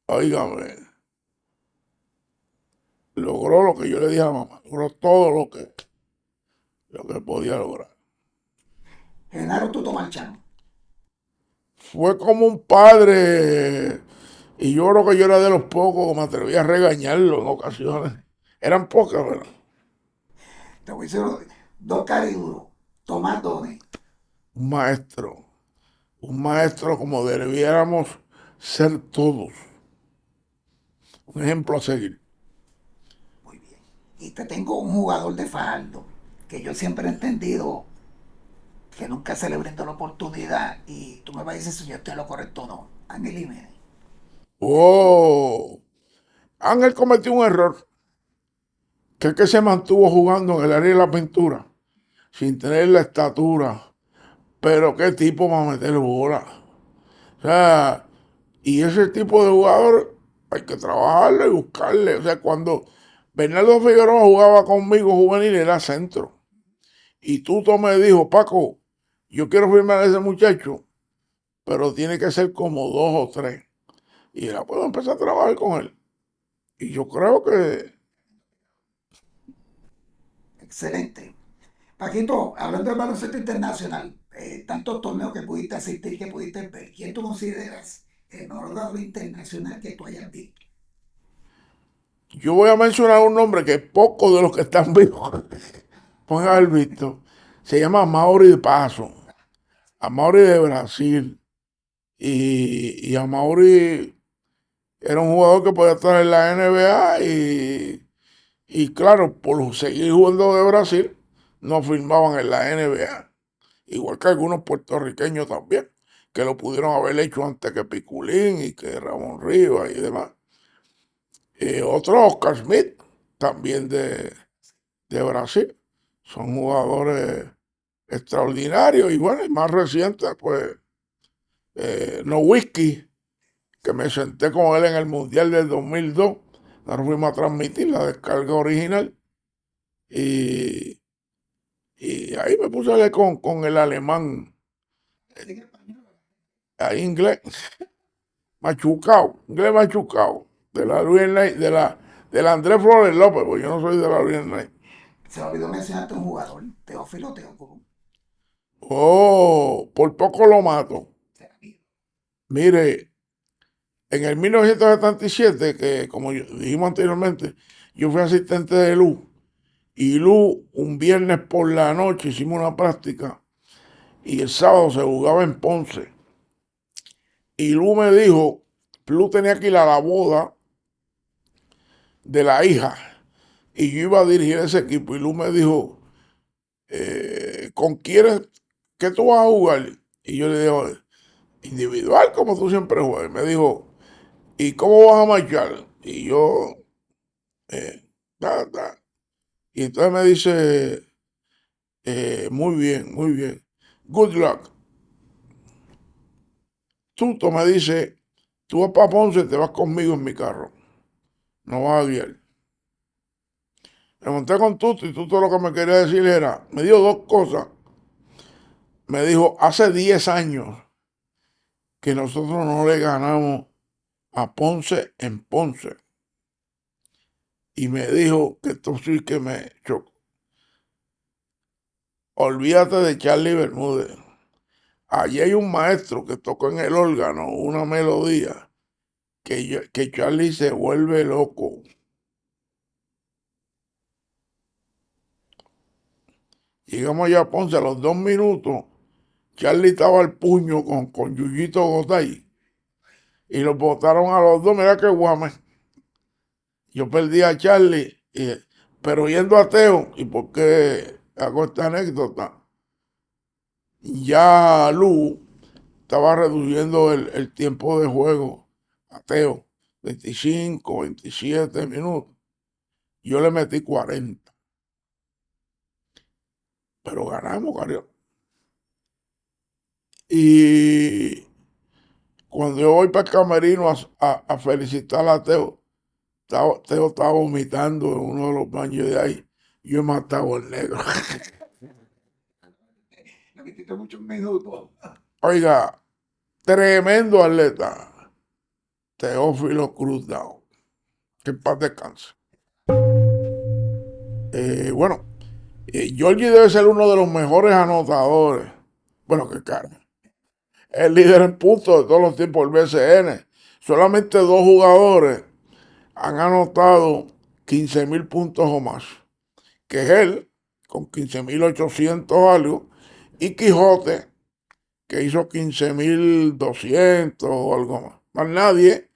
Óigame, logró lo que yo le dije a la mamá, logró todo lo que podía lograr. Genaro Tuto Marchán. Fue como un padre, y yo creo que yo era de los pocos que me atreví a regañarlo en ocasiones. Eran pocas, ¿verdad? Te voy a decir dos cariduros. Tomás Dones. Un maestro, un maestro como debiéramos ser todos. Un ejemplo a seguir. Muy bien. Y te tengo un jugador de Fajardo que yo siempre he entendido que nunca se le brindó la oportunidad y tú me vas a decir si yo estoy en lo correcto o no. Ángel Jiménez. Oh, Ángel cometió un error, que es que se mantuvo jugando en el área de la pintura, sin tener la estatura. Pero qué tipo va a meter bola. O sea, y ese tipo de jugador hay que trabajarle y buscarle. O sea, cuando Bernardo Figueroa jugaba conmigo juvenil era centro. Y Tuto me dijo, Paco, yo quiero firmar a ese muchacho, pero tiene que ser como 2 o 3. Y era, puedo empezar a trabajar con él. Y yo creo que Excelente. Paquito, hablando del baloncesto internacional, tantos torneos que pudiste asistir, que pudiste ver, ¿quién tú consideras el mejor jugador internacional que tú hayas visto? Yo voy a mencionar un nombre que pocos de los que están vivos pueden haber visto. Se llama Mauri de Paso. A Mauri de Brasil. Y a Mauri era un jugador que podía estar en la NBA y claro, por seguir jugando de Brasil, no firmaban en la NBA. Igual que algunos puertorriqueños también, que lo pudieron haber hecho antes que Piculín y que Ramón Rivas y demás. Otro, Oscar Smith, también de Brasil. Son jugadores extraordinarios y bueno, y más recientes, pues, No Whisky, que me senté con él en el Mundial del 2002. Nos fuimos a transmitir la descarga original y, y ahí me puse a leer con el alemán, ahí inglés, machucado, inglés machucado, de la Luis Knight, de la Andrés Flores López, porque yo no soy de la Luis Knight. Se me olvidó mencionarte un jugador, Teófilo Teófilo. Oh, por poco lo mato. Mire, en el 1977, que como dijimos anteriormente, yo fui asistente de Luz, y Luz un viernes por la noche hicimos una práctica y el sábado se jugaba en Ponce. Y Luz me dijo, Luz tenía que ir a la boda de la hija y yo iba a dirigir ese equipo y Luz me dijo, ¿con quién qué tú vas a jugar? Y yo le digo, individual como tú siempre juegas. Y me dijo, ¿y cómo vas a marchar? Y yo, ta, ta. Y entonces me dice, muy bien, muy bien. Good luck. Tuto me dice, tú vas para Ponce, te vas conmigo en mi carro. No vas a guiar. Me monté con Tuto y Tuto lo que me quería decir era, me dio dos cosas. Me dijo, hace 10 años que nosotros no le ganamos a Ponce en Ponce. Y me dijo que esto sí que me chocó. Olvídate de Charlie Bermúdez. Allí hay un maestro que tocó en el órgano una melodía que Charlie se vuelve loco. Llegamos allá a Ponce a los 2 minutos. Charlie estaba al puño con Yuyito Gotay. Y los botaron a los dos. Mira qué guame. Yo perdí a Charlie, pero yendo a Teo, ¿y por qué hago esta anécdota? Ya Lu estaba reduciendo el tiempo de juego a Teo, 25, 27 minutos. Yo le metí 40. Pero ganamos, cariño. Y cuando yo voy para el camerino a felicitar a Teo, Teo estaba vomitando en uno de los baños de ahí. Yo he matado al negro. Le metiste muchos minutos. Oiga, tremendo atleta. Teófilo Cruz Dao. Que en paz descanse. Bueno, Georgie debe ser uno de los mejores anotadores. Bueno, qué cara. El líder en puntos de todos los tiempos del BCN. Solamente dos jugadores han anotado 15,000 puntos o más. Que es él, con 15,800 algo, y Quijote, que hizo 15,200 o algo más. Más nadie.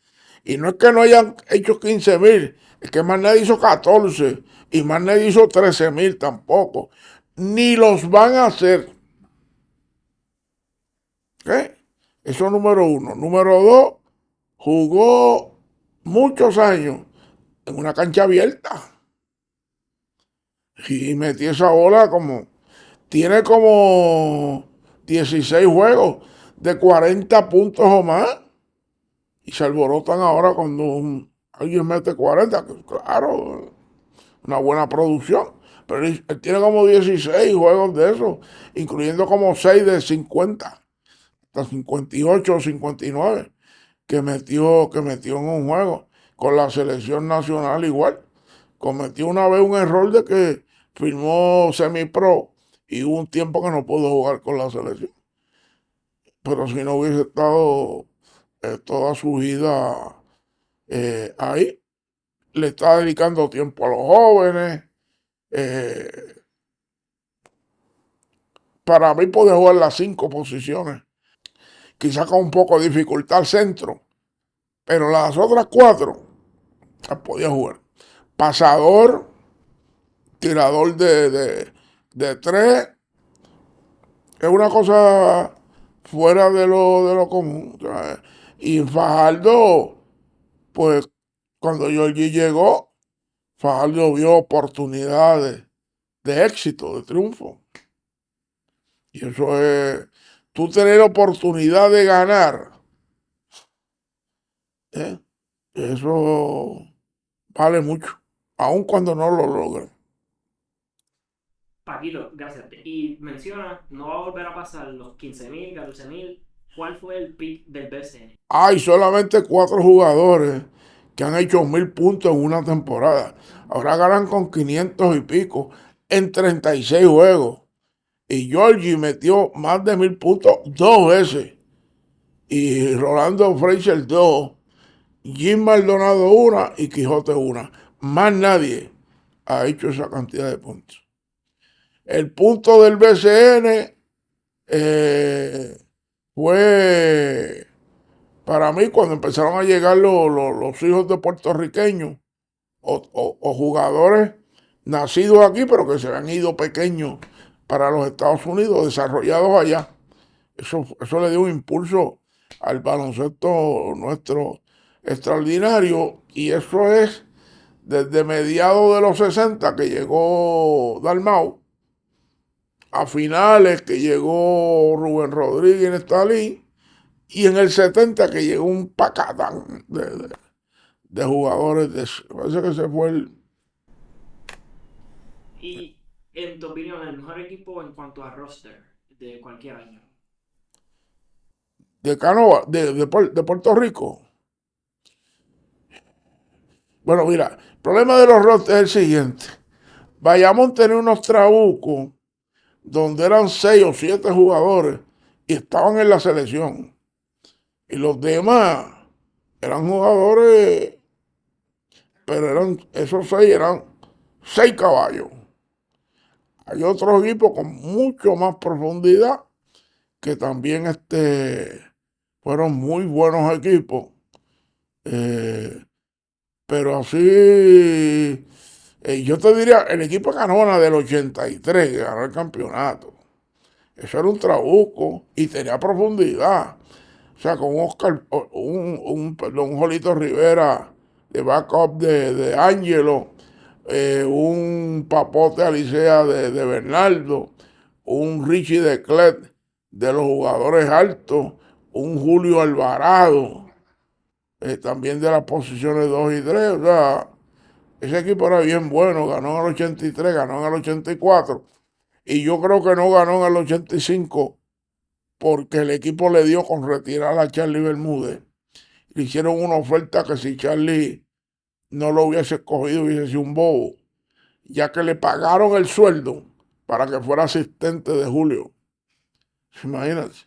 Y no es que no hayan hecho 15,000, es que más nadie hizo 14 y más nadie hizo 13,000 tampoco. Ni los van a hacer. ¿Ok? Eso es número uno. Número dos, jugó muchos años en una cancha abierta. Y metí esa bola como. Tiene como 16 juegos de 40 puntos o más. Y se alborotan ahora cuando alguien mete 40, que claro, una buena producción. Pero él tiene como 16 juegos de esos, incluyendo como 6 de 50, hasta 58 o 59, que metió en un juego. Con la selección nacional igual. Cometió una vez un error de que firmó semi-pro y hubo un tiempo que no pudo jugar con la selección. Pero si no hubiese estado toda su vida ahí, le está dedicando tiempo a los jóvenes. eh, para mí puede jugar las 5 posiciones, quizás con un poco de dificultad al centro, pero las otras 4 las podía jugar. Pasador, tirador de 3, es una cosa fuera de lo común. ¿Sabes? Y Fajardo, pues cuando Georgie llegó, Fajardo vio oportunidades de éxito, de triunfo. Y eso es, tú tener oportunidad de ganar, ¿eh? Eso vale mucho, aun cuando no lo logren. Paquito, gracias. Y menciona, no va a volver a pasar los 15.000, 14.000. ¿Cuál fue el pick del BCN? Hay solamente 4 jugadores que han hecho 1000 puntos en una temporada. Ahora ganan con 500 y pico en 36 juegos. Y Georgie metió más de 1000 puntos 2 veces. Y Rolando Frazier 2. Jim Maldonado 1 y Quijote 1. Más nadie ha hecho esa cantidad de puntos. El punto del BCN fue para mí cuando empezaron a llegar los hijos de puertorriqueños o jugadores nacidos aquí pero que se han ido pequeños para los Estados Unidos, desarrollados allá. Eso le dio un impulso al baloncesto nuestro extraordinario y eso es desde mediados de los 60 que llegó Dalmau, a finales que llegó Rubén Rodríguez Estalí y en el 70 que llegó un pacatán de jugadores. Parece que se fue Y, en tu opinión, el mejor equipo en cuanto a roster de cualquier año. de Canoa, de Puerto Rico. Bueno, mira, el problema de los rosters es el siguiente. Vayamos a tener unos trabucos donde eran 6 o 7 jugadores y estaban en la selección. Y los demás eran jugadores, pero esos 6 eran 6 caballos. Hay otros equipos con mucho más profundidad que también fueron muy buenos equipos. Eh, pero así, yo te diría, el equipo de Canona del 83 que ganó el campeonato. Eso era un trabuco y tenía profundidad. O sea, con Oscar, perdón, un Jolito Rivera de backup de Ángelo, un Papote Alicea de Bernardo, un Richie de Clet de los jugadores altos, un Julio Alvarado, también de las posiciones 2 y 3. O sea, ese equipo era bien bueno, ganó en el 83, ganó en el 84, y yo creo que no ganó en el 85 porque el equipo le dio con retirar a Charlie Bermúdez. Le hicieron una oferta que si Charlie no lo hubiese escogido hubiese sido un bobo, ya que le pagaron el sueldo para que fuera asistente de Julio. Imagínate.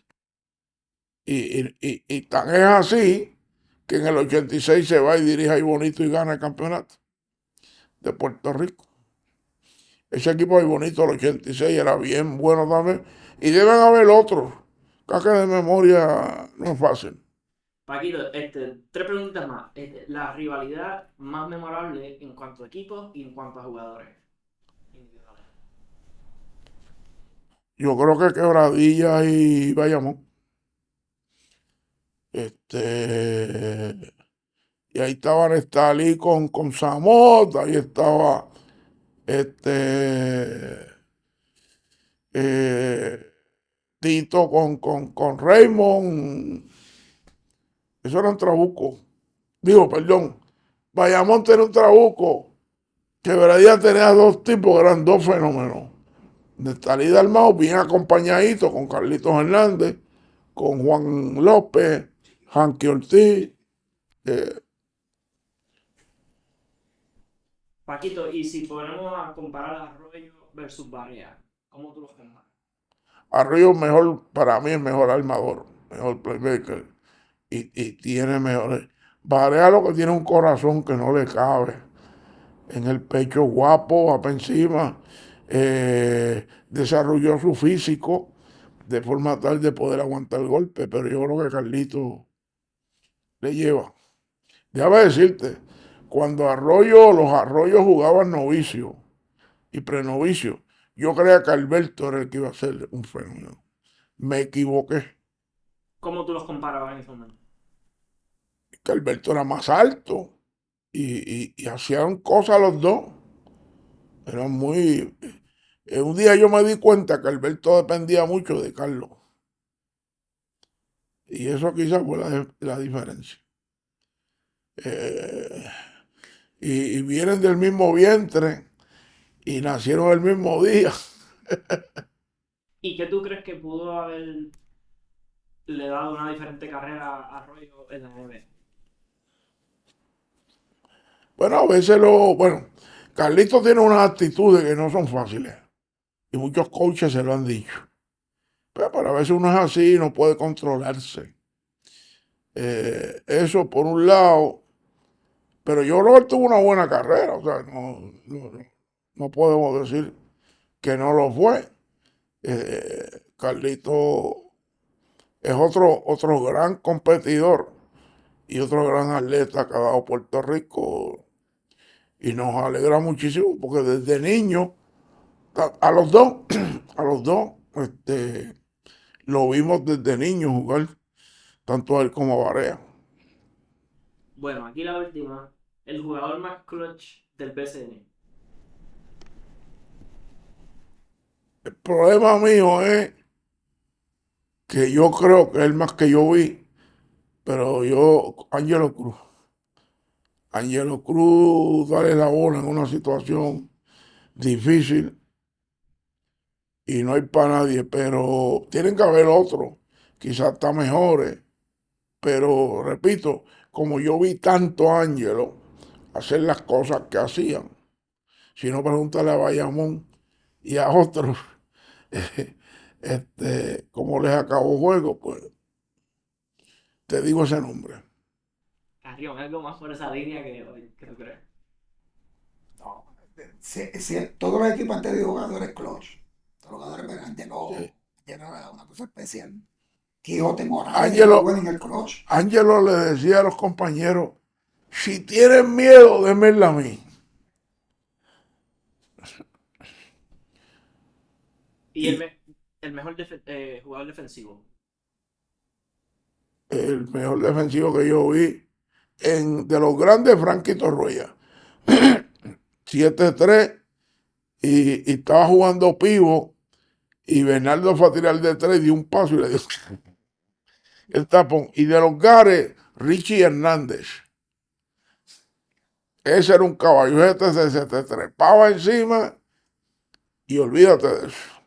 Y tan es así que en el 86 se va y dirige ahí bonito y gana el campeonato de Puerto Rico. Ese equipo ahí bonito, el 86, era bien bueno también. Y deben haber otros. Caque de memoria no es fácil. Paquito, tres preguntas más. La rivalidad más memorable en cuanto a equipos y en cuanto a jugadores individuales. Yo creo que Quebradilla y Bayamón. Y ahí estaban Estalí con Zamota, ahí estaba este eh, Tito con Raymond. Eso eran trabucos. Digo, perdón. Bayamón tenía un trabuco. Quebradilla tenía 2 tipos que eran 2 fenómenos. De Estalí Dalmau, bien acompañadito con Carlitos Hernández, con Juan López, Hanky Ortiz. eh, Paquito, y si ponemos a comparar a Arroyo versus Barea, ¿cómo tú los comparas? Arroyo mejor, para mí es mejor armador, mejor playmaker y tiene mejores. Barea lo que tiene un corazón que no le cabe en el pecho, guapo, va para encima, desarrolló su físico de forma tal de poder aguantar el golpe, pero yo creo que Carlito le lleva. Déjame decirte, cuando los Arroyos jugaban novicio y prenovicio, yo creía que Alberto era el que iba a ser un fenómeno. Me equivoqué, ¿Cómo tú los comparabas en ese momento? que Alberto era más alto y hacían cosas los dos. Eran muy... un día yo me di cuenta que Alberto dependía mucho de Carlos. Y eso quizás fue la diferencia. Eh, y vienen del mismo vientre y nacieron el mismo día. ¿Y qué tú crees que pudo haberle dado una diferente carrera a Arroyo en la NBA? Bueno, a veces bueno, Carlitos tiene unas actitudes que no son fáciles. Y muchos coaches se lo han dicho. Pero a veces uno es así y no puede controlarse. Eso por un lado. Pero yo creo que él tuvo una buena carrera. O sea, no podemos decir que no lo fue. Carlito es otro gran competidor y otro gran atleta que ha dado Puerto Rico y nos alegra muchísimo porque desde niño a los dos, a los dos, lo vimos desde niño jugar, tanto a él como a Barea. Bueno, aquí la última. El jugador más clutch del PCN. El problema mío es que yo creo que es el más que yo vi, pero Ángelo Cruz. Ángelo Cruz, darle la bola en una situación difícil y no hay para nadie, pero tienen que haber otros, quizás está mejores, pero repito, como yo vi tanto a Ángelo hacer las cosas que hacían, si no pregúntale a Bayamón y a otros, cómo les acabó juego, pues te digo ese nombre. Carrión, algo más por esa línea que tú crees. No, todos los equipos han tenido jugadores clutch. Todos los jugadores, pero Sí. Angelo era una cosa especial. Quijote Morales era muy Ángelo, bueno en el clutch. Ángelo le decía a los compañeros, si tienen miedo, démenla a mí. Y Y el mejor jugador defensivo. el mejor defensivo que yo vi de los grandes, Franquito Rueda. 7-3 y estaba jugando pivo y Bernardo fue a tirar de 3 dio un paso y le dio el tapón. Y de los Gares, Richie Hernández. Ese era un caballo, se te trepaba encima y olvídate de eso.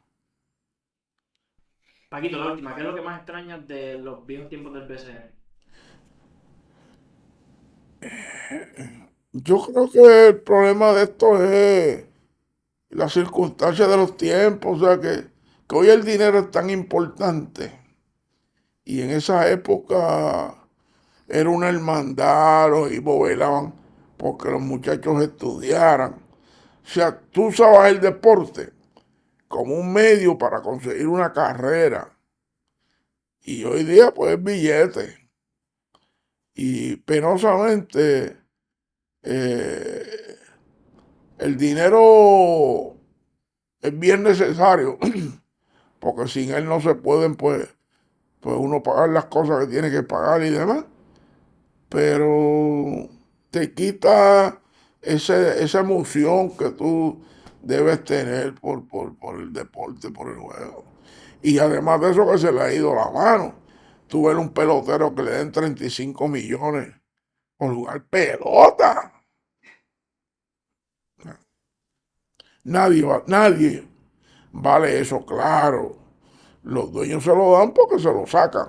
Paquito, la última. ¿Qué es lo que más extrañas de los viejos tiempos del PCN? Yo creo que el problema de esto es las circunstancias de los tiempos, o sea que hoy el dinero es tan importante y en esa época era una hermandad, los hijos velaban porque los muchachos estudiaran. O sea, tú usabas el deporte como un medio para conseguir una carrera y hoy día pues es billete y penosamente eh, el dinero es bien necesario porque sin él no se pueden pues uno pagar las cosas que tiene que pagar y demás, pero te quita esa emoción que tú debes tener por el deporte, por el juego. Y además de eso que se le ha ido la mano. Tú ves un pelotero que le den 35 millones por jugar pelota. Nadie vale eso, claro. Los dueños se lo dan porque se lo sacan.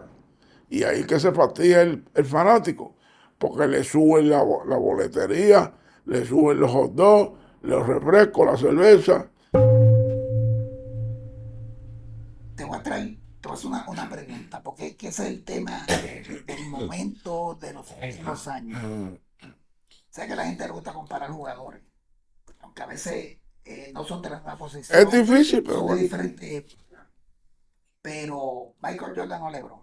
Y ahí que se fastidia el fanático, porque le suben la boletería, le suben los hot dogs, los refrescos, la cerveza. voy a hacer una pregunta, porque es que ese es el tema del momento de los últimos años. Sé que a la gente le gusta comparar jugadores, aunque a veces no son de la misma posición, Es difícil, pero son de bueno. diferentes. Pero Michael Jordan o LeBron.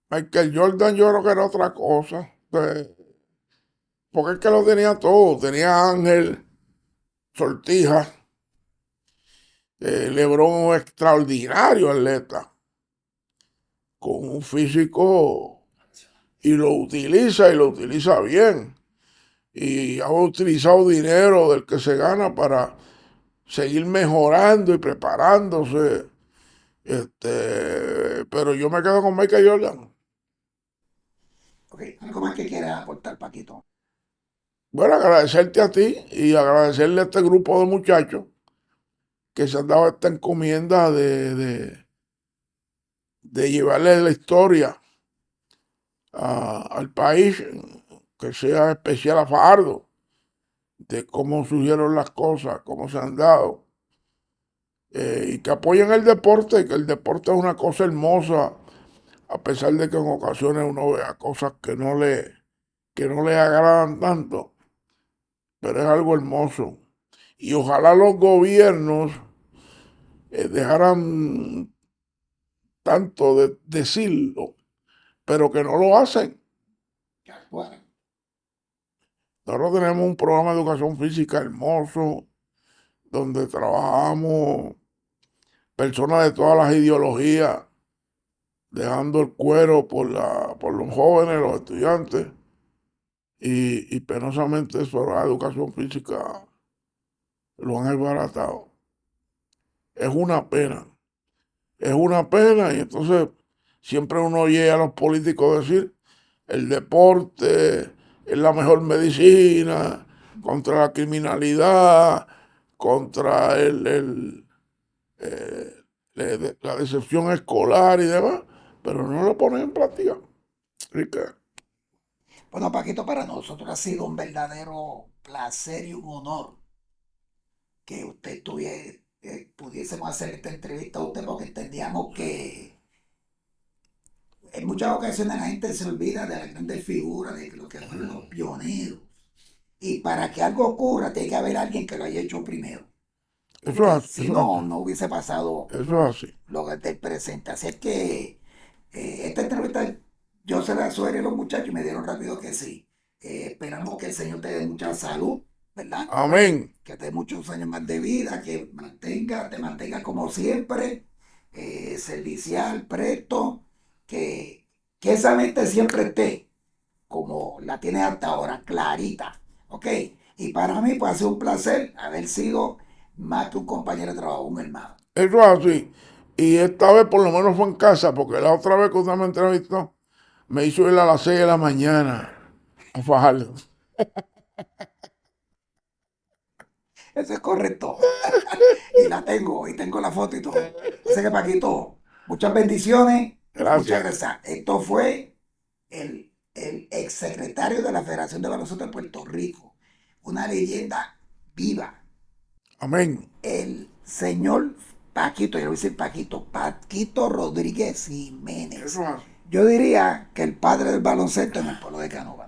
Michael Jordan yo creo que era otra cosa. Porque es que lo tenía todo. Tenía a Ángel, Sortija, LeBron un extraordinario atleta, con un físico y lo utiliza bien. Y ha utilizado dinero del que se gana para seguir mejorando y preparándose. Pero yo me quedo con Michael Jordan. Ok, algo más que quieras aportar, Paquito. Bueno, agradecerte a ti y agradecerle a este grupo de muchachos que se han dado esta encomienda de llevarle la historia al país, que sea especial a Fajardo, de cómo surgieron las cosas, cómo se han dado, y que apoyen el deporte, que el deporte es una cosa hermosa, a pesar de que en ocasiones uno vea cosas que no le agradan tanto, pero es algo hermoso. Y ojalá los gobiernos dejaran tanto de decirlo, pero que no lo hacen. Bueno, Nosotros tenemos un programa de educación física hermoso, donde trabajamos personas de todas las ideologías, dejando el cuero por los jóvenes, los estudiantes, y penosamente eso, la educación física lo han desbaratado. Es una pena, es una pena, y entonces siempre uno oye a los políticos decir, el deporte es la mejor medicina contra la criminalidad, contra eh, la decepción escolar y demás, pero no lo ponen en práctica. Así que, bueno, Paquito, para nosotros ha sido un verdadero placer y un honor que usted pudiésemos hacer esta entrevista a usted, porque entendíamos que en muchas ocasiones la gente se olvida de las grandes figuras, de lo que fueron los pioneros. Y para que algo ocurra, tiene que haber alguien que lo haya hecho primero. Porque si no, no hubiese pasado eso es así. lo del presente. Así es que esta entrevista yo se la sugerí a los muchachos y me dieron rápido que sí. Esperamos que el Señor te dé mucha salud, ¿verdad? Amén. Que te dé muchos años más de vida, que te mantenga como siempre, servicial, presto, que esa mente siempre esté como la tienes hasta ahora, clarita. ¿Ok? Y para mí pues ha sido un placer haber sido más que un compañero de trabajo, un hermano. Eso es así. Y esta vez por lo menos fue en casa, porque la otra vez que usted me entrevistó, me hizo ir a las 6 de la mañana a Fajardo. Eso es correcto. Y tengo la foto y todo. Así que Paquito, muchas bendiciones, muchas Gracias. gracias. Esto fue el exsecretario de la Federación de Baloncesto de Puerto Rico, una leyenda viva, Amén. el señor Paquito, yo le voy a decir Paquito, Paquito Rodríguez Jiménez. Eso es así. Yo diría que el padre del baloncesto en el pueblo de Canóvanas.